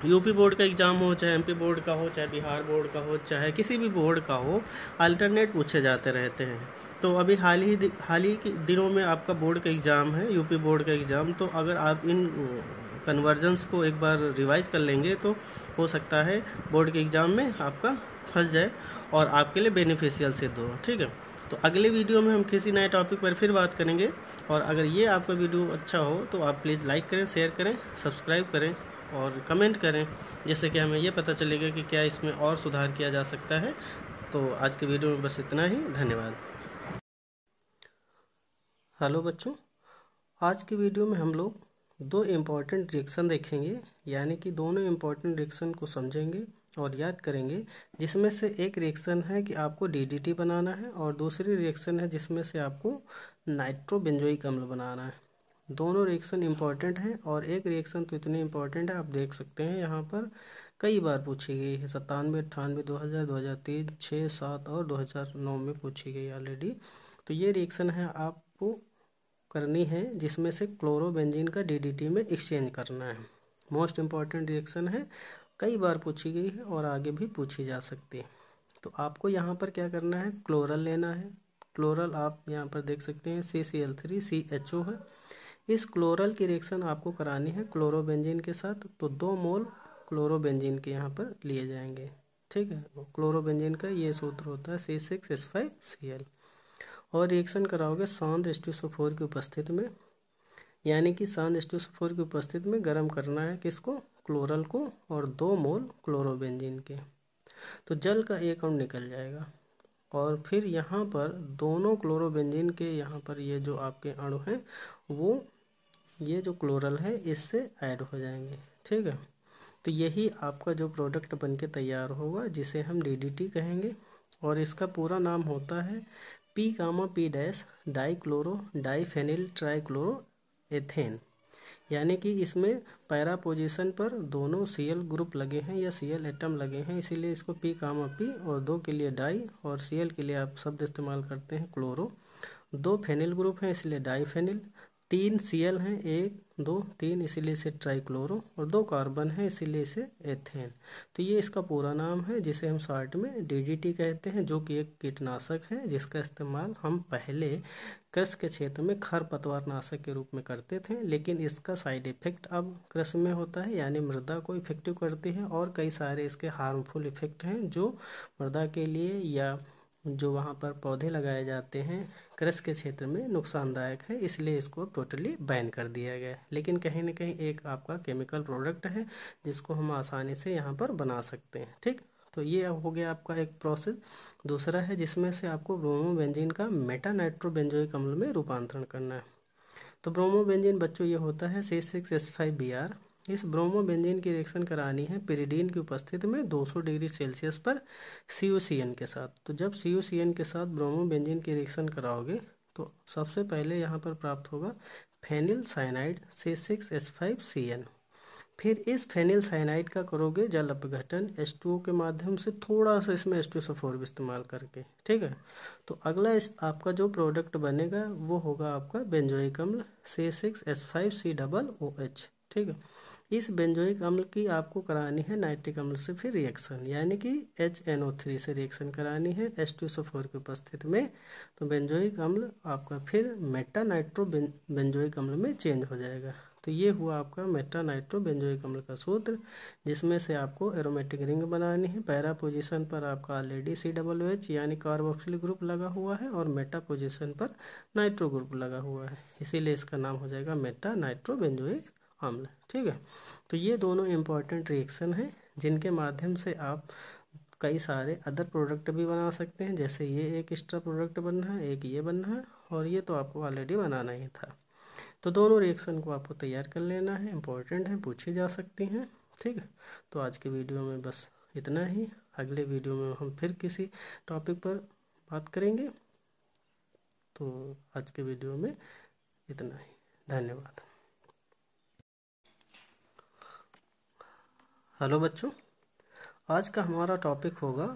यूपी बोर्ड का एग्ज़ाम हो, चाहे एमपी बोर्ड का हो, चाहे बिहार बोर्ड का हो, चाहे किसी भी बोर्ड का हो, अल्टरनेट पूछे जाते रहते हैं। तो अभी हाल ही के दिनों में आपका बोर्ड का एग्ज़ाम है, यूपी बोर्ड का एग्ज़ाम। तो अगर आप इन कन्वर्जन्स को एक बार रिवाइज कर लेंगे तो हो सकता है बोर्ड के एग्ज़ाम में आपका फंस जाए और आपके लिए बेनिफिशियल सिद्ध हो, ठीक है। तो अगले वीडियो में हम किसी नए टॉपिक पर फिर बात करेंगे। और अगर ये आपका वीडियो अच्छा हो तो आप प्लीज़ लाइक करें, शेयर करें, सब्सक्राइब करें और कमेंट करें, जिससे कि हमें ये पता चलेगा कि क्या इसमें और सुधार किया जा सकता है। तो आज के वीडियो में बस इतना ही। धन्यवाद। हेलो बच्चों, आज के वीडियो में हम लोग 2 इम्पॉर्टेंट रिएक्शन देखेंगे, यानी कि दोनों इम्पॉर्टेंट रिएक्शन को समझेंगे और याद करेंगे। जिसमें से एक रिएक्शन है कि आपको DDT बनाना है और दूसरी रिएक्शन है जिसमें से आपको नाइट्रोबेंजोइक अम्ल बनाना है। दोनों रिएक्शन इम्पॉर्टेंट हैं और एक रिएक्शन तो इतनी इम्पॉर्टेंट है, आप देख सकते हैं यहाँ पर कई बार पूछी गई है। 97, 98, 2000, 2003, 6, 7 और 2009 में पूछी गई ऑलरेडी। तो ये रिएक्शन है आपको करनी है जिसमें से क्लोरोबेंजीन का DDT में एक्सचेंज करना है। मोस्ट इम्पॉर्टेंट रिएक्शन है, कई बार पूछी गई है और आगे भी पूछी जा सकती है। तो आपको यहाँ पर क्या करना है, क्लोरल लेना है। क्लोरल आप यहाँ पर देख सकते हैं CCl3CHO है। इस क्लोरल की रिएक्शन आपको करानी है क्लोरोबेंजीन के साथ। तो 2 मोल क्लोरोबेंजीन के यहाँ पर लिए जाएंगे, ठीक है। क्लोरोबेंजीन का ये सूत्र होता है C6H5Cl। और रिएक्शन कराओगे शांत H2SO4 की उपस्थिति में, यानी कि शांत H2SO4 की उपस्थिति में गर्म करना है किसको, क्लोरल को, और 2 मोल क्लोरोबेंजीन के। तो जल का 1 अणु निकल जाएगा और फिर यहाँ पर दोनों क्लोरोबेंजीन के यहाँ पर ये जो आपके अणु हैं वो ये जो क्लोरल है इससे ऐड हो जाएंगे, ठीक है। तो यही आपका जो प्रोडक्ट बनके तैयार होगा जिसे हम DDT कहेंगे। और इसका पूरा नाम होता है P, dichloro diphenyl trichloro ethane. यानी कि इसमें पैरा पोजीशन पर दोनों Cl ग्रुप लगे हैं या Cl एटम लगे हैं, इसीलिए इसको P, और 2 के लिए डाई और Cl के लिए आप शब्द इस्तेमाल करते हैं क्लोरो। 2 फेनिल ग्रुप हैं इसलिए डाइफेनिल, 3 Cl हैं, 1, 2, 3 इसीलिए इसे ट्राइक्लोरो, और 2 कार्बन है इसीलिए इसे एथेन। तो ये इसका पूरा नाम है जिसे हम शॉर्ट में DDT कहते हैं, जो कि एक कीटनाशक है जिसका इस्तेमाल हम पहले कृषि के क्षेत्र में खरपतवार नाशक के रूप में करते थे। लेकिन इसका साइड इफेक्ट अब कृषि में होता है, यानी मृदा को इफेक्टिव करती है, और कई सारे इसके हार्मफुल इफेक्ट हैं जो मृदा के लिए या जो वहाँ पर पौधे लगाए जाते हैं कृषि के क्षेत्र में नुकसानदायक है, इसलिए इसको टोटली बैन कर दिया गया है। लेकिन कहीं ना कहीं एक आपका केमिकल प्रोडक्ट है जिसको हम आसानी से यहाँ पर बना सकते हैं, ठीक। तो ये हो गया आपका एक प्रोसेस। दूसरा है जिसमें से आपको ब्रोमोबेंजीन का मेटा नाइट्रोबेंजोइक अम्ल में रूपांतरण करना है। तो ब्रोमोबेंजीन बच्चों ये होता है C6H5Br। इस ब्रोमोबेंजीन की रिएक्शन करानी है पिरिडीन की उपस्थिति में 200 डिग्री सेल्सियस पर CuCN के साथ। तो जब CuCN के साथ ब्रोमोबेंजीन की रिएक्शन कराओगे तो सबसे पहले यहाँ पर प्राप्त होगा फेनिल साइनाइड C6H5Cn। फिर इस फेनिल साइनाइड का करोगे जल अपघटन H2O के माध्यम से, थोड़ा सा इसमें H2SO4 भी इस्तेमाल करके, ठीक है। तो अगला इस आपका जो प्रोडक्ट बनेगा वो होगा आपका बेंजोइक अम्ल C6H5COOH, ठीक है। इस बेंजोइक अम्ल की आपको करानी है नाइट्रिक अम्ल से फिर रिएक्शन, यानी कि HNO3 से रिएक्शन करानी है H2SO4 की उपस्थिति में। तो बेंजोइक अम्ल आपका फिर मेटा नाइट्रो बेंजोइक अम्ल में चेंज हो जाएगा। तो ये हुआ आपका मेटा नाइट्रो बेंजोइक अम्ल का सूत्र, जिसमें से आपको एरोमेटिक रिंग बनानी है। पैरा पोजीशन पर आपका ऑलरेडी COOH यानी कार्बोक्सिल ग्रुप लगा हुआ है और मेटा पोजीशन पर नाइट्रो ग्रुप लगा हुआ है, इसीलिए इसका नाम हो जाएगा मेटा नाइट्रो बेंजोइक अम्ल, ठीक है। तो ये दोनों इम्पॉर्टेंट रिएक्शन हैं जिनके माध्यम से आप कई सारे अदर प्रोडक्ट भी बना सकते हैं, जैसे ये एक एक्स्ट्रा प्रोडक्ट बनना है, एक ये बनना है, और ये तो आपको ऑलरेडी बनाना ही था। तो दोनों रिएक्शन को आपको तैयार कर लेना है, इम्पोर्टेंट है, पूछी जा सकती हैं। ठीक है, तो आज के वीडियो में बस इतना ही। अगले वीडियो में हम फिर किसी टॉपिक पर बात करेंगे। तो आज के वीडियो में इतना ही, धन्यवाद। हेलो बच्चों, आज का हमारा टॉपिक होगा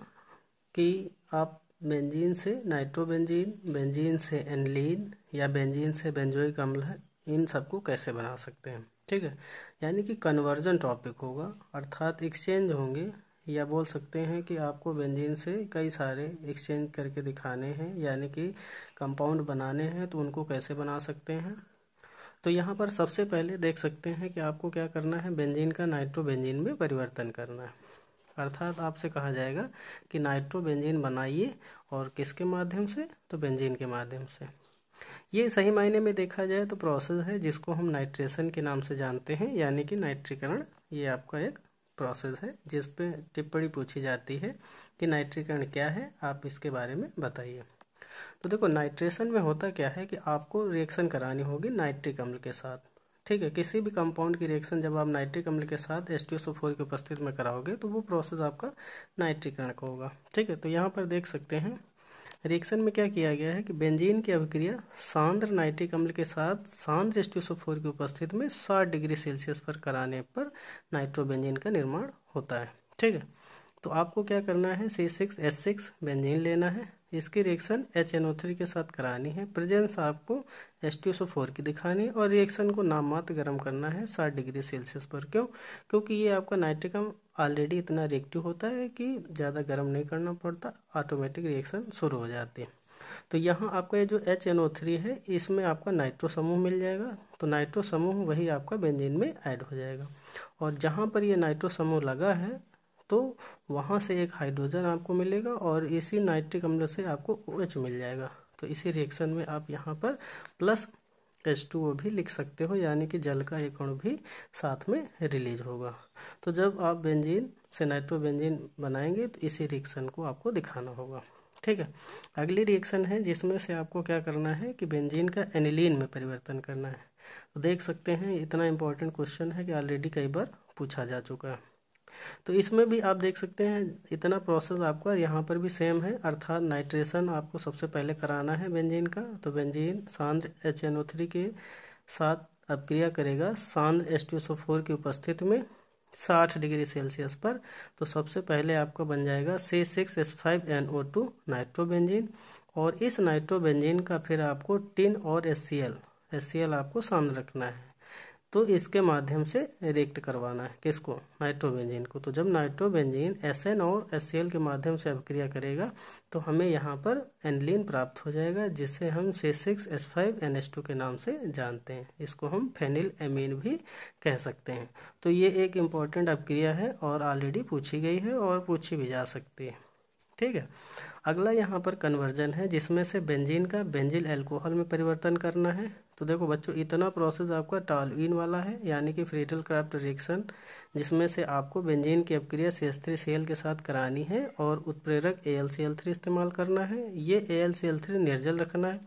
कि आप बेंजीन से नाइट्रोबेंजीन, बेंजीन से एनिलीन या बेंजीन से बेंजोइक अम्ल, इन सबको कैसे बना सकते हैं। ठीक है, यानी कि कन्वर्जन टॉपिक होगा, अर्थात एक्सचेंज होंगे, या बोल सकते हैं कि आपको बेंजीन से कई सारे एक्सचेंज करके दिखाने हैं, यानी कि कंपाउंड बनाने हैं, तो उनको कैसे बना सकते हैं। तो यहाँ पर सबसे पहले देख सकते हैं कि आपको क्या करना है, बेंजीन का नाइट्रोबेंजीन में परिवर्तन करना है। अर्थात आपसे कहा जाएगा कि नाइट्रोबेंजीन बनाइए, और किसके माध्यम से, तो बेंजीन के माध्यम से। ये सही मायने में देखा जाए तो प्रोसेस है जिसको हम नाइट्रेशन के नाम से जानते हैं, यानी कि नाइट्रीकरण। ये आपका एक प्रोसेस है जिस पे टिप्पणी पूछी जाती है कि नाइट्रीकरण क्या है, आप इसके बारे में बताइए। तो देखो, नाइट्रेशन में होता क्या है कि आपको रिएक्शन करानी होगी नाइट्रिक अम्ल के साथ। ठीक है, किसी भी कंपाउंड की रिएक्शन जब आप नाइट्रिक अम्ल के साथ H2SO4 की उपस्थिति में कराओगे तो वो प्रोसेस आपका नाइट्रीकरण का होगा। ठीक है, तो यहाँ पर देख सकते हैं रिएक्शन में क्या किया गया है कि बेंजीन की अभिक्रिया सांद्र नाइट्रिक अम्ल के साथ सांद्र H2SO4 की उपस्थिति में 60 डिग्री सेल्सियस पर कराने पर नाइट्रोबेंजीन का निर्माण होता है। ठीक है, तो आपको क्या करना है, C6H6 बेंजीन लेना है, इसकी रिएक्शन HNO3 के साथ करानी है, प्रेजेंस आपको H2SO4 की दिखानी है, और रिएक्शन को नाम मात्र गर्म करना है 60 डिग्री सेल्सियस पर। क्यों? क्योंकि ये आपका नाइट्रिक अम्ल ऑलरेडी इतना रिएक्टिव होता है कि ज़्यादा गर्म नहीं करना पड़ता, ऑटोमेटिक रिएक्शन शुरू हो जाती है। तो यहाँ आपका ये जो HNO3 है, इसमें आपका नाइट्रो समूह मिल जाएगा, तो नाइट्रो समूह वही आपका बेंजीन में ऐड हो जाएगा, और जहाँ पर ये नाइट्रो समूह लगा है तो वहाँ से एक हाइड्रोजन आपको मिलेगा, और इसी नाइट्रिक अम्ल से आपको OH मिल जाएगा। तो इसी रिएक्शन में आप यहाँ पर प्लस H2O भी लिख सकते हो, यानी कि जल का एक अणु भी साथ में रिलीज होगा। तो जब आप बेंजीन से नाइट्रोबेंजीन बनाएंगे तो इसी रिएक्शन को आपको दिखाना होगा। ठीक है, अगली रिएक्शन है जिसमें से आपको क्या करना है कि बेंजीन का एनिलीन में परिवर्तन करना है। तो देख सकते हैं इतना इंपॉर्टेंट क्वेश्चन है कि ऑलरेडी कई बार पूछा जा चुका है। तो इसमें भी आप देख सकते हैं इतना प्रोसेस आपका यहाँ पर भी सेम है, अर्थात नाइट्रेशन आपको सबसे पहले कराना है बेंजीन का। तो बेंजीन सांद्र HNO3 के साथ अपक्रिया करेगा सांद्र H2SO4 की उपस्थिति में 60 डिग्री सेल्सियस पर। तो सबसे पहले आपका बन जाएगा C6H5NO2 नाइट्रोबेंजीन, और इस नाइट्रोबेंजीन का फिर आपको टिन और HCl आपको सामने रखना है। तो इसके माध्यम से रिएक्ट करवाना है किसको, नाइट्रोबेंजीन को। तो जब नाइट्रोबेंजीन SN और HCl के माध्यम से अभिक्रिया करेगा तो हमें यहाँ पर एनिलीन प्राप्त हो जाएगा, जिसे हम C6H5NH2 के नाम से जानते हैं। इसको हम फेनिल एमीन भी कह सकते हैं। तो ये एक इम्पॉर्टेंट अभिक्रिया है और ऑलरेडी पूछी गई है और पूछी भी जा सकती है। ठीक है, अगला यहाँ पर कन्वर्जन है जिसमें से बेंजीन का बेंजिल अल्कोहल में परिवर्तन करना है। तो देखो बच्चों, इतना प्रोसेस आपका टॉलुइन वाला है, यानी कि फ्रीटल क्राफ्ट रिएक्शन, जिसमें से आपको बेंजीन की अपक्रिया CH3Cl के साथ करानी है और उत्प्रेरक AlCl3 इस्तेमाल करना है। ये AlCl3 निर्जल रखना है।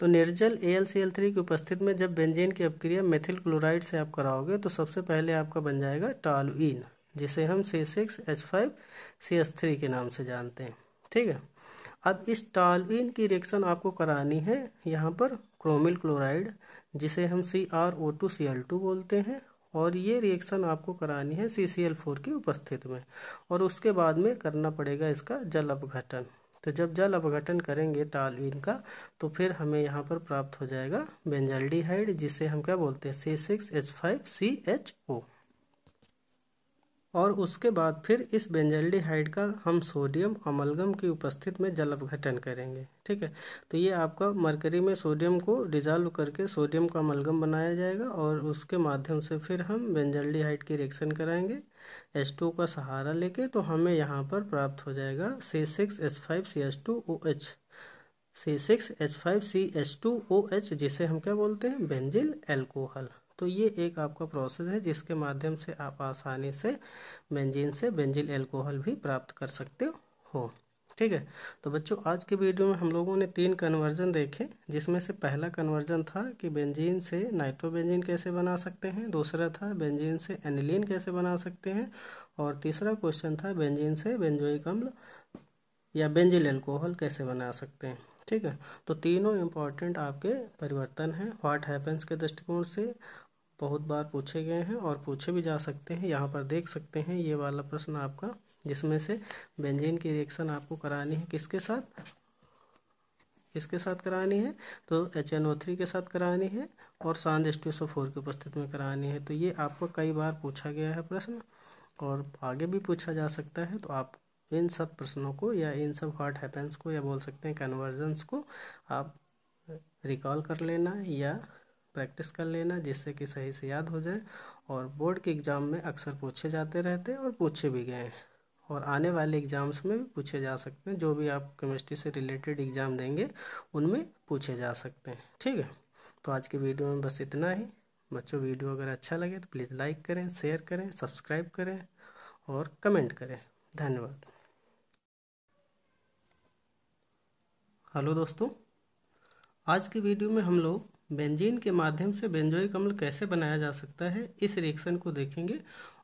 तो निर्जल AlCl3 की उपस्थिति में जब बेंजीन की अपक्रिया मेथिल क्लोराइड से आप कराओगे तो सबसे पहले आपका बन जाएगा टॉलुइन, जिसे हम C6H5CH3 के नाम से जानते हैं। ठीक है, अब इस टॉलुइन की रिएक्शन आपको करानी है यहाँ पर क्रोमिल क्लोराइड, जिसे हम CrO2Cl2 बोलते हैं, और ये रिएक्शन आपको करानी है CCl4 की उपस्थिति में, और उसके बाद में करना पड़ेगा इसका जल अपघटन। तो जब जल अपघटन करेंगे टॉलुइन का तो फिर हमें यहाँ पर प्राप्त हो जाएगा बेंजाल्डिहाइड, जिसे हम क्या बोलते हैं C6H5CHO। और उसके बाद फिर इस बेंजाल्डिहाइड का हम सोडियम अमलगम की उपस्थिति में जल अपघटन करेंगे। ठीक है, तो ये आपका मरकरी में सोडियम को डिजॉल्व करके सोडियम का अमलगम बनाया जाएगा, और उसके माध्यम से फिर हम बेंजाल्डिहाइड की रिएक्शन कराएंगे H2 का सहारा लेके। तो हमें यहाँ पर प्राप्त हो जाएगा C6H5CH2OH, C6H5CH2OH, जिसे हम क्या बोलते हैं बेंजिल अल्कोहल। तो ये एक आपका प्रोसेस है जिसके माध्यम से आप आसानी से बेंजीन से बेंजिल अल्कोहल भी प्राप्त कर सकते हो। ठीक है, तो बच्चों आज के वीडियो में हम लोगों ने 3 कन्वर्जन देखे, जिसमें से पहला कन्वर्जन था कि बेंजीन से नाइट्रोबेंजीन कैसे बना सकते हैं, दूसरा था बेंजीन से एनिलीन कैसे बना सकते हैं, और तीसरा क्वेश्चन था बेंजीन से बेंजोइक अम्ल या बेंजिल अल्कोहल कैसे बना सकते हैं। ठीक है, तो तीनों इम्पॉर्टेंट आपके परिवर्तन हैं व्हाट हैपेंस के दृष्टिकोण से, बहुत बार पूछे गए हैं और पूछे भी जा सकते हैं। यहाँ पर देख सकते हैं ये वाला प्रश्न आपका, जिसमें से बेंजीन की रिएक्शन आपको करानी है किसके साथ करानी है, तो HNO3 के साथ करानी है और सांद H2SO4 की उपस्थिति में करानी है। तो ये आपको कई बार पूछा गया है प्रश्न और आगे भी पूछा जा सकता है। तो आप इन सब प्रश्नों को या इन सब व्हाट हैपेंस को या बोल सकते हैं कन्वर्जन्स को आप रिकॉल कर लेना या प्रैक्टिस कर लेना, जिससे कि सही से याद हो जाए। और बोर्ड के एग्ज़ाम में अक्सर पूछे जाते रहते हैं और पूछे भी गए हैं और आने वाले एग्ज़ाम्स में भी पूछे जा सकते हैं। जो भी आप केमिस्ट्री से रिलेटेड एग्ज़ाम देंगे उनमें पूछे जा सकते हैं। ठीक है, तो आज के वीडियो में बस इतना ही। बच्चों वीडियो अगर अच्छा लगे तो प्लीज़ लाइक करें, शेयर करें, सब्सक्राइब करें और कमेंट करें। धन्यवाद। हेलो दोस्तों, आज की वीडियो में हम लोग बेंजीन के माध्यम से बेंजोइक अम्ल कैसे बनाया जा सकता है इस रिएक्शन को देखेंगे।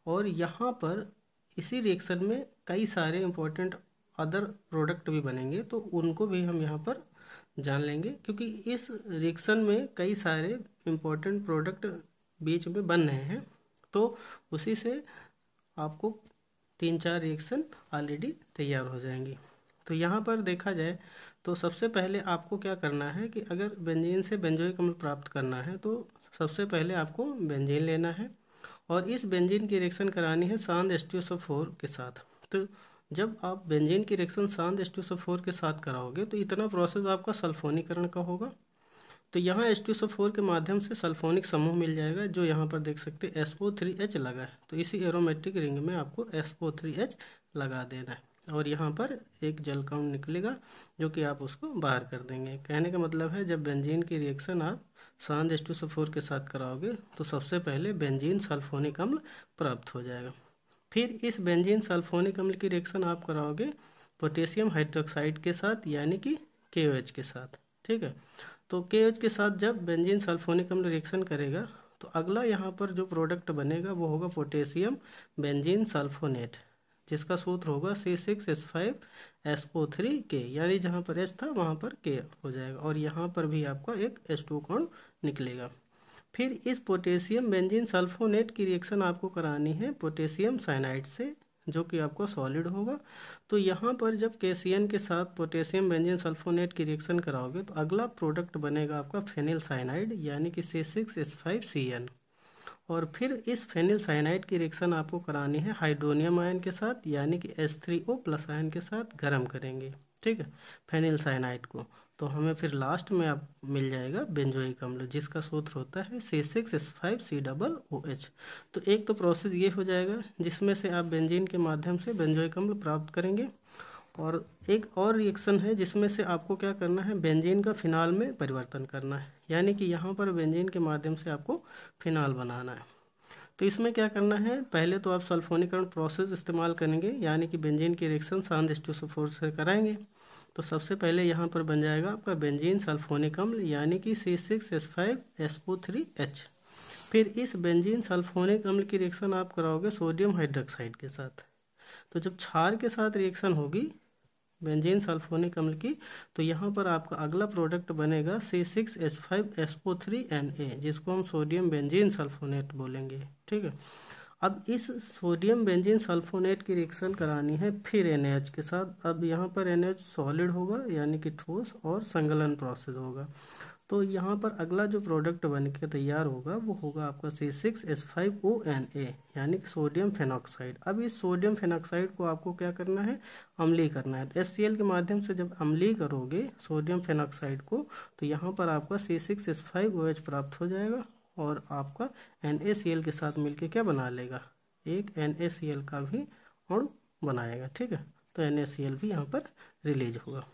और यहाँ पर इसी रिएक्शन में कई सारे इम्पोर्टेंट अदर प्रोडक्ट भी बनेंगे, तो उनको भी हम यहाँ पर जान लेंगे, क्योंकि इस रिएक्शन में कई सारे इम्पोर्टेंट प्रोडक्ट बीच में बन रहे हैं। तो उसी से आपको 3-4 रिएक्शन ऑलरेडी तैयार हो जाएंगी। तो यहाँ पर देखा जाए तो सबसे पहले आपको क्या करना है कि अगर बेंजीन से बेंजोइक अम्ल प्राप्त करना है तो सबसे पहले आपको बेंजीन लेना है और इस बेंजीन की रिएक्शन करानी है सांद H2SO4 के साथ। तो जब आप बेंजीन की रिएक्शन सांद H2SO4 के साथ कराओगे तो इतना प्रोसेस आपका सल्फोनीकरण का होगा। तो यहाँ H2SO4 के माध्यम से सल्फोनिक समूह मिल जाएगा, जो यहाँ पर देख सकते हैं SO3H लगा है। तो इसी एरोमेटिक रिंग में आपको SO3H लगा देना है और यहाँ पर एक जल कण निकलेगा जो कि आप उसको बाहर कर देंगे। कहने का मतलब है जब बेंजीन की रिएक्शन आप सांद H2SO4 के साथ कराओगे तो सबसे पहले बेंजीन सल्फोनिक अम्ल प्राप्त हो जाएगा। फिर इस बेंजीन सल्फोनिक अम्ल की रिएक्शन आप कराओगे पोटेशियम हाइड्रोक्साइड के साथ, यानी कि KOH के साथ। ठीक है, तो KOH के साथ जब बेंजीन सल्फोनिक अम्ल रिएक्शन करेगा तो अगला यहाँ पर जो प्रोडक्ट बनेगा वो होगा पोटेशियम बेंजीन सल्फोनेट, जिसका सूत्र होगा C6H5SO3K, यानी जहाँ पर H था वहाँ पर K हो जाएगा और यहाँ पर भी आपका एक H2 कण निकलेगा। फिर इस पोटेशियम बेंजीन सल्फोनेट की रिएक्शन आपको करानी है पोटेशियम साइनाइड से, जो कि आपको सॉलिड होगा। तो यहाँ पर जब KCN के साथ पोटेशियम बेंजीन सल्फोनेट की रिएक्शन कराओगे तो अगला प्रोडक्ट बनेगा आपका फेनिल साइनाइड, यानी कि C6H5CN। और फिर इस फेनिल साइनाइड की रिएक्शन आपको करानी है हाइड्रोनियम आयन के साथ, यानी कि H3O+ आयन के साथ गर्म करेंगे। ठीक है, फेनिल साइनाइड को। तो हमें फिर लास्ट में आप मिल जाएगा बेंजोइक अम्ल, जिसका सूत्र होता है C6H5COOH। तो एक तो प्रोसेस ये हो जाएगा जिसमें से आप बेंजीन के माध्यम से बेंजोइक अम्ल प्राप्त करेंगे, और एक और रिएक्शन है जिसमें से आपको क्या करना है, बेंजीन का फिनाल में परिवर्तन करना है, यानी कि यहाँ पर बेंजीन के माध्यम से आपको फिनाल बनाना है। तो इसमें क्या करना है, पहले तो आप सल्फोनीकरण प्रोसेस इस्तेमाल करेंगे, यानी कि बेंजीन की रिएक्शन सांद H2SO4 से कराएंगे। तो सबसे पहले यहाँ पर बन जाएगा आपका बेंजीन सल्फोनिक अम्ल, यानी कि C6H5SO3H। फिर इस बेंजीन सल्फोनिक अम्ल की रिएक्शन आप कराओगे सोडियम हाइड्रोक्साइड के साथ। तो जब क्षार के साथ रिएक्शन होगी बेंजीन सल्फोनिक अम्ल की, तो यहाँ पर आपका अगला प्रोडक्ट बनेगा C6H5SO3Na, जिसको हम सोडियम बेंजीन सल्फोनेट बोलेंगे। ठीक है, अब इस सोडियम बेंजीन सल्फोनेट की रिएक्शन करानी है फिर NaH के साथ। अब यहाँ पर NaH सॉलिड होगा, यानी कि ठोस, और संगलन प्रोसेस होगा। तो यहाँ पर अगला जो प्रोडक्ट बन के तैयार होगा वो होगा आपका C6H5ONa, यानी कि सोडियम फेनॉक्साइड। अब इस सोडियम फेनॉक्साइड को आपको क्या करना है, अम्लीय करना है। तो HCl के माध्यम से जब अम्लीय करोगे सोडियम फेनॉक्साइड को तो यहाँ पर आपका C6H5OH प्राप्त हो जाएगा और आपका NaCl के साथ मिलके क्या बना लेगा, एक NaCl का भी अणु बनाएगा। ठीक है, तो NaCl भी यहाँ पर रिलीज होगा।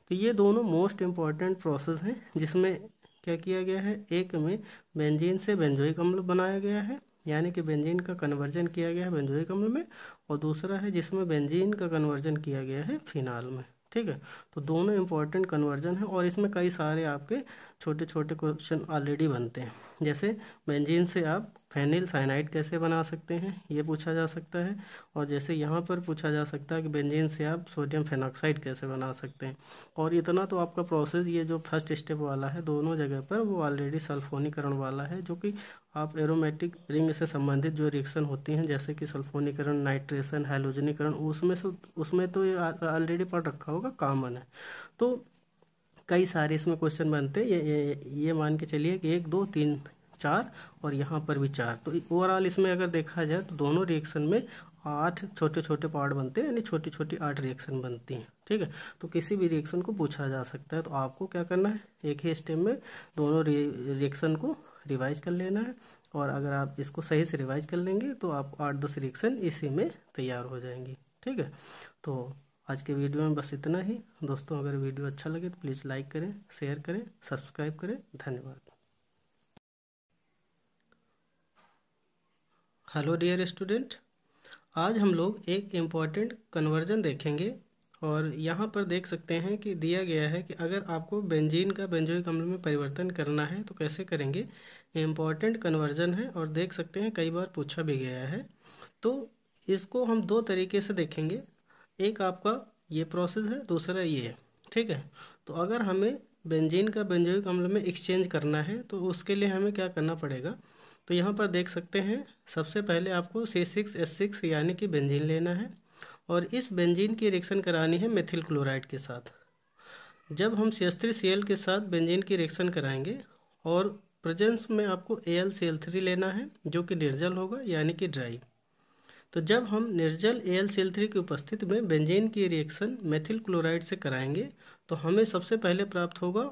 तो ये दोनों मोस्ट इम्पॉर्टेंट प्रोसेस हैं जिसमें क्या किया गया है, एक में बेंजीन से बेंजोइक अम्ल बनाया गया है, यानी कि बेंजीन का कन्वर्जन किया गया है बेंजोइक अम्ल में, और दूसरा है जिसमें बेंजीन का कन्वर्जन किया गया है फिनाल में। ठीक है, तो दोनों इंपॉर्टेंट कन्वर्जन है और इसमें कई सारे आपके छोटे छोटे क्वेश्चन ऑलरेडी बनते हैं। जैसे बेंजीन से आप फेनिल साइनाइड कैसे बना सकते हैं, ये पूछा जा सकता है। और जैसे यहाँ पर पूछा जा सकता है कि बेंजीन से आप सोडियम फेनॉक्साइड कैसे बना सकते हैं। और इतना तो आपका प्रोसेस ये जो फर्स्ट स्टेप वाला है दोनों जगह पर वो ऑलरेडी सल्फोनीकरण वाला है, जो कि आप एरोमेटिक रिंग से संबंधित जो रिएक्शन होती हैं जैसे कि सल्फोनीकरण, नाइट्रेशन, हैलोजनीकरण, उसमें तो ये ऑलरेडी पढ़ रखा होगा, कॉमन है। तो कई सारे इसमें क्वेश्चन बनते हैं। ये मान के चलिए कि 1 2 3 4 और यहाँ पर भी 4। तो ओवरऑल इसमें अगर देखा जाए तो दोनों रिएक्शन में 8 छोटे छोटे पार्ट बनते हैं, यानी छोटी छोटी 8 रिएक्शन बनती हैं। ठीक है, तो किसी भी रिएक्शन को पूछा जा सकता है। तो आपको क्या करना है, एक ही स्टेप में दोनों रिएक्शन को रिवाइज कर लेना है। और अगर आप इसको सही से रिवाइज कर लेंगे तो आप 8-10 रिएक्शन इसी में तैयार हो जाएंगी। ठीक है, तो आज के वीडियो में बस इतना ही। दोस्तों अगर वीडियो अच्छा लगे तो प्लीज़ लाइक करें, शेयर करें, सब्सक्राइब करें। धन्यवाद। हेलो डियर स्टूडेंट, आज हम लोग एक इम्पॉर्टेंट कन्वर्जन देखेंगे। और यहाँ पर देख सकते हैं कि दिया गया है कि अगर आपको बेंजीन का बेंजोइक अम्ल में परिवर्तन करना है तो कैसे करेंगे। इम्पॉर्टेंट कन्वर्जन है और देख सकते हैं कई बार पूछा भी गया है। तो इसको हम 2 तरीके से देखेंगे, एक आपका ये प्रोसेस है, दूसरा ये है। ठीक है, तो अगर हमें बेंजीन का बेंजोइक अम्ल में एक्सचेंज करना है तो उसके लिए हमें क्या करना पड़ेगा। तो यहाँ पर देख सकते हैं सबसे पहले आपको C6H6 यानी कि बेंजीन लेना है और इस बेंजीन की रिएक्शन करानी है मेथिल क्लोराइड के साथ। जब हम CH3Cl के साथ बेंजीन की रिएक्शन कराएंगे और प्रेजेंस में आपको AlCl3 लेना है जो कि निर्जल होगा यानी कि ड्राई। तो जब हम निर्जल AlCl3 की उपस्थिति में बेंजीन की रिएक्शन मेथिल क्लोराइड से कराएंगे तो हमें सबसे पहले प्राप्त होगा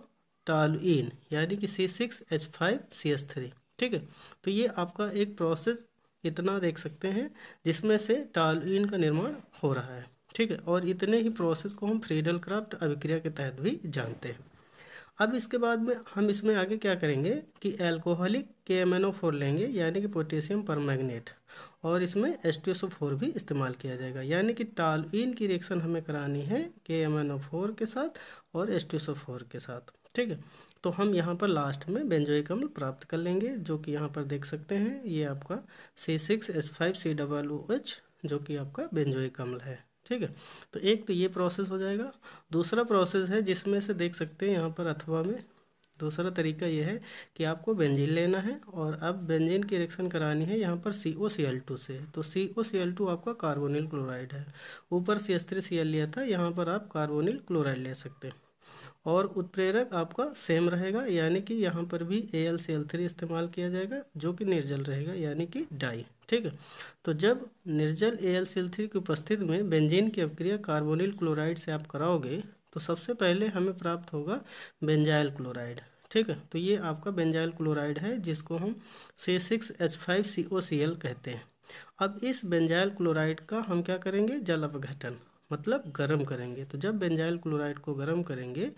टॉलुइन यानी कि C6H5CH3। ठीक है, तो ये आपका एक प्रोसेस इतना देख सकते हैं जिसमें से टॉलुइन का निर्माण हो रहा है। ठीक है, और इतने ही प्रोसेस को हम फ्रीडल क्राफ्ट अभिक्रिया के तहत भी जानते हैं। अब इसके बाद में हम इसमें आगे क्या करेंगे कि एल्कोहलिक KMnO4 लेंगे यानी कि पोटेशियम परमैंगनेट, और इसमें H2SO4 भी इस्तेमाल किया जाएगा। यानी कि टॉलुइन की रिएक्शन हमें करानी है KMnO4 के साथ और H2SO4 के साथ। ठीक है, तो हम यहाँ पर लास्ट में बेंजोइक अम्ल प्राप्त कर लेंगे जो कि यहाँ पर देख सकते हैं ये आपका C6H5COOH जो कि आपका बेंजोइक अम्ल है। ठीक है, तो एक तो ये प्रोसेस हो जाएगा। दूसरा प्रोसेस है जिसमें से देख सकते हैं यहाँ पर अथवा में दूसरा तरीका ये है कि आपको बेंजीन लेना है और अब बेंजीन की रिएक्शन करानी है यहाँ पर COCl2 से। तो COCl2 आपका कार्बोनिल क्लोराइड है, ऊपर CH3Cl लिया था, यहाँ पर आप कार्बोनिल क्लोराइड ले सकते हैं। और उत्प्रेरक आपका सेम रहेगा यानी कि यहाँ पर भी AlCl3 इस्तेमाल किया जाएगा जो कि निर्जल रहेगा यानी कि डाई। ठीक है, तो जब निर्जल AlCl3 की उपस्थिति में बेंजीन की अभिक्रिया कार्बोनिल क्लोराइड से आप कराओगे तो सबसे पहले हमें प्राप्त होगा बेंजाइल क्लोराइड। ठीक है, तो ये आपका बेंजाइल क्लोराइड है जिसको हम C6H5COCl कहते हैं। अब इस बेंजाइल क्लोराइड का हम क्या करेंगे, जल अपघटन मतलब गर्म करेंगे। तो जब बेंजाइल क्लोराइड को गर्म करेंगे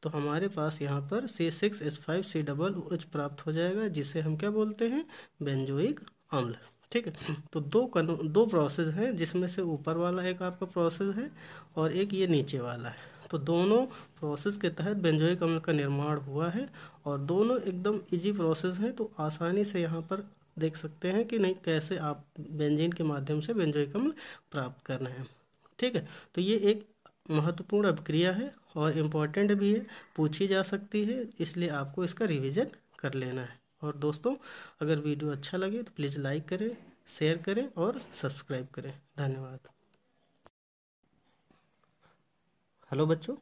तो हमारे पास यहाँ पर C6H5COOH प्राप्त हो जाएगा जिसे हम क्या बोलते हैं, बेंजोइक अम्ल। ठीक है, तो दो प्रोसेस हैं जिसमें से ऊपर वाला एक आपका प्रोसेस है और एक ये नीचे वाला है। तो दोनों प्रोसेस के तहत बेंजोइक अम्ल का निर्माण हुआ है और दोनों एकदम इजी प्रोसेस हैं। तो आसानी से यहाँ पर देख सकते हैं कि नहीं कैसे आप बेंजीन के माध्यम से बेंजोइक अम्ल प्राप्त करना है। ठीक है, तो ये एक महत्वपूर्ण अभिक्रिया है और इम्पॉर्टेंट भी है, पूछी जा सकती है, इसलिए आपको इसका रिवीजन कर लेना है। और दोस्तों अगर वीडियो अच्छा लगे तो प्लीज़ लाइक करें, शेयर करें और सब्सक्राइब करें। धन्यवाद। हेलो बच्चों,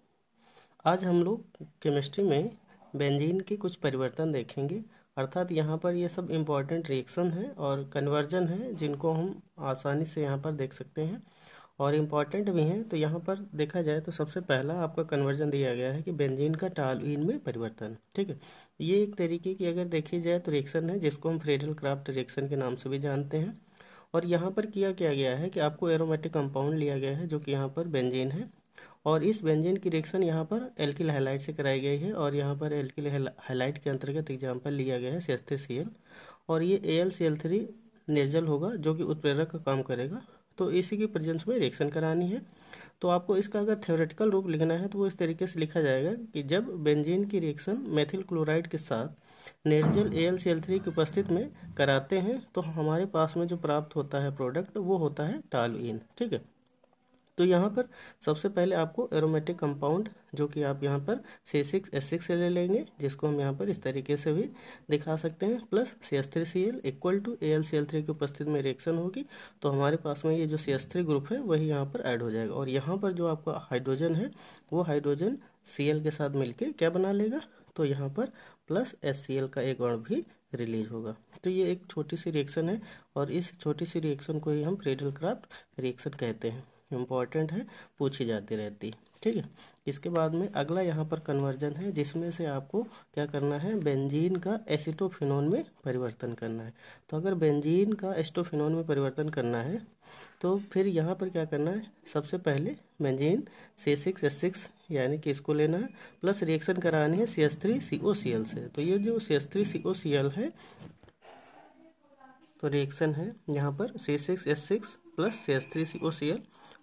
आज हम लोग केमिस्ट्री में बेंजीन के कुछ परिवर्तन देखेंगे। अर्थात यहाँ पर ये सब इम्पॉर्टेंट रिएक्शन है और कन्वर्जन है जिनको हम आसानी से यहाँ पर देख सकते हैं और इम्पॉर्टेंट भी हैं। तो यहाँ पर देखा जाए तो सबसे पहला आपका कन्वर्जन दिया गया है कि बेंजीन का टॉलुइन में परिवर्तन। ठीक है, ये एक तरीके की अगर देखी जाए तो रिएक्शन है जिसको हम फ्रीडल क्राफ्ट रिएक्शन के नाम से भी जानते हैं। और यहाँ पर किया क्या गया है कि आपको एरोमेटिक कंपाउंड लिया गया है जो कि यहाँ पर बेंजीन है और इस बेंजीन की रिएक्शन यहाँ पर एल्किल हैलाइड से कराई गई है, और यहाँ पर एल्किल हैलाइड के अंतर्गत एग्जाम्पल लिया गया है CH3Cl, और ये AlCl3 निर्जल होगा जो कि उत्प्रेरक का काम करेगा। तो इसी की प्रेजेंस में रिएक्शन करानी है। तो आपको इसका अगर थ्योरेटिकल रूप लिखना है तो वो इस तरीके से लिखा जाएगा कि जब बेंजीन की रिएक्शन मेथिल क्लोराइड के साथ निर्जल AlCl3 की उपस्थिति में कराते हैं तो हमारे पास में जो प्राप्त होता है प्रोडक्ट वो होता है टॉलुइन। ठीक है, तो यहाँ पर सबसे पहले आपको एरोमेटिक कंपाउंड जो कि आप यहाँ पर C6H6 से ले लेंगे, जिसको हम यहाँ पर इस तरीके से भी दिखा सकते हैं, plus CH3Cl equal to AlCl3 की उपस्थिति में रिएक्शन होगी तो हमारे पास में ये जो CH3 ग्रुप है वही यहाँ पर ऐड हो जाएगा, और यहाँ पर जो आपका हाइड्रोजन है वो हाइड्रोजन Cl के साथ मिलके क्या बना लेगा, तो यहाँ पर प्लस HCl का एक अणु भी रिलीज होगा। तो ये एक छोटी सी रिएक्शन है, और इस छोटी सी रिएक्शन को ही हम फ्रीडल क्राफ्ट रिएक्शन कहते हैं। इम्पॉर्टेंट है, पूछी जाती रहती है। ठीक है, इसके बाद में अगला यहाँ पर कन्वर्जन है, जिसमें से आपको क्या करना है, बेंजीन का एसीटोफिनोन में परिवर्तन करना है। तो अगर बेंजीन का एसीटोफिनोन में परिवर्तन करना है तो फिर यहाँ पर क्या करना है, सबसे पहले बेंजीन C6H6 यानी कि इसको लेना है, प्लस रिएक्शन करानी है CH3COCl से। तो ये जो CH3COCl है तो रिएक्शन है यहाँ पर C6H6 प्लस CH3COCl,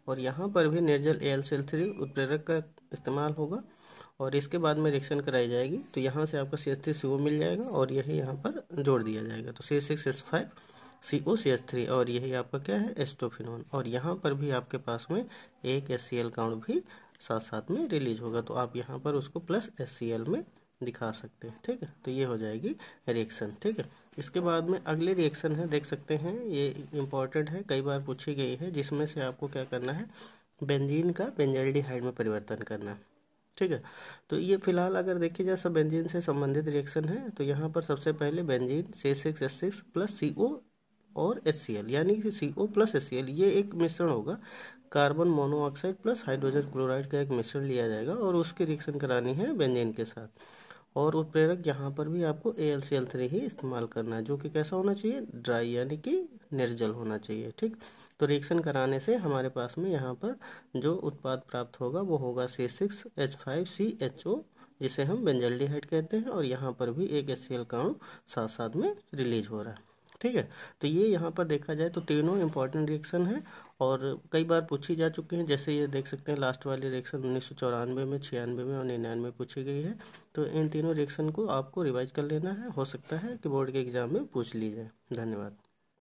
और यहाँ पर भी निर्जल AlCl3 उत्प्रेरक का इस्तेमाल होगा, और इसके बाद में रिएक्शन कराई जाएगी तो यहाँ से आपका CH3CO मिल जाएगा और यही यहाँ पर जोड़ दिया जाएगा। तो C6H5 COCH3 और यही आपका क्या है, एस्टोफिनोन, और यहाँ पर भी आपके पास में एक HCl का अणु भी साथ साथ में रिलीज होगा, तो आप यहाँ पर उसको प्लस HCl में दिखा सकते हैं। ठीक है, तो ये हो जाएगी रिएक्शन। ठीक है, इसके बाद में अगली रिएक्शन है, देख सकते हैं ये इम्पॉर्टेंट है, कई बार पूछी गई है, जिसमें से आपको क्या करना है, बेंजीन का बेंजाल्डिहाइड में परिवर्तन करना है। ठीक है, तो ये फिलहाल अगर देखिए जाए सब बेंजीन से संबंधित रिएक्शन है, तो यहाँ पर सबसे पहले बेंजीन C6H6 प्लस CO और HCl यानी कि CO प्लस HCl ये एक मिश्रण होगा, carbon monoxide plus hydrogen chloride का एक मिश्रण लिया जाएगा और उसकी रिएक्शन करानी है बेंजीन के साथ, और उत्प्रेरक यहाँ पर भी आपको AlCl3 ही इस्तेमाल करना है, जो कि कैसा होना चाहिए, ड्राई यानी कि निर्जल होना चाहिए। ठीक, तो रिएक्शन कराने से हमारे पास में यहाँ पर जो उत्पाद प्राप्त होगा वो होगा C6H5CHO जिसे हम बेंजाल्डिहाइड कहते हैं, और यहाँ पर भी एक HCl का अणु साथ साथ में रिलीज हो रहा है। ठीक है, तो ये यहाँ पर देखा जाए तो तीनों इंपॉर्टेंट रिएक्शन है और कई बार पूछी जा चुकी हैं, जैसे ये देख सकते हैं लास्ट वाली रिएक्शन 1994 में, 96 में और 99 में पूछी गई है। तो इन तीनों रिएक्शन को आपको रिवाइज कर लेना है, हो सकता है कि बोर्ड के एग्जाम में पूछ ली जाए। धन्यवाद।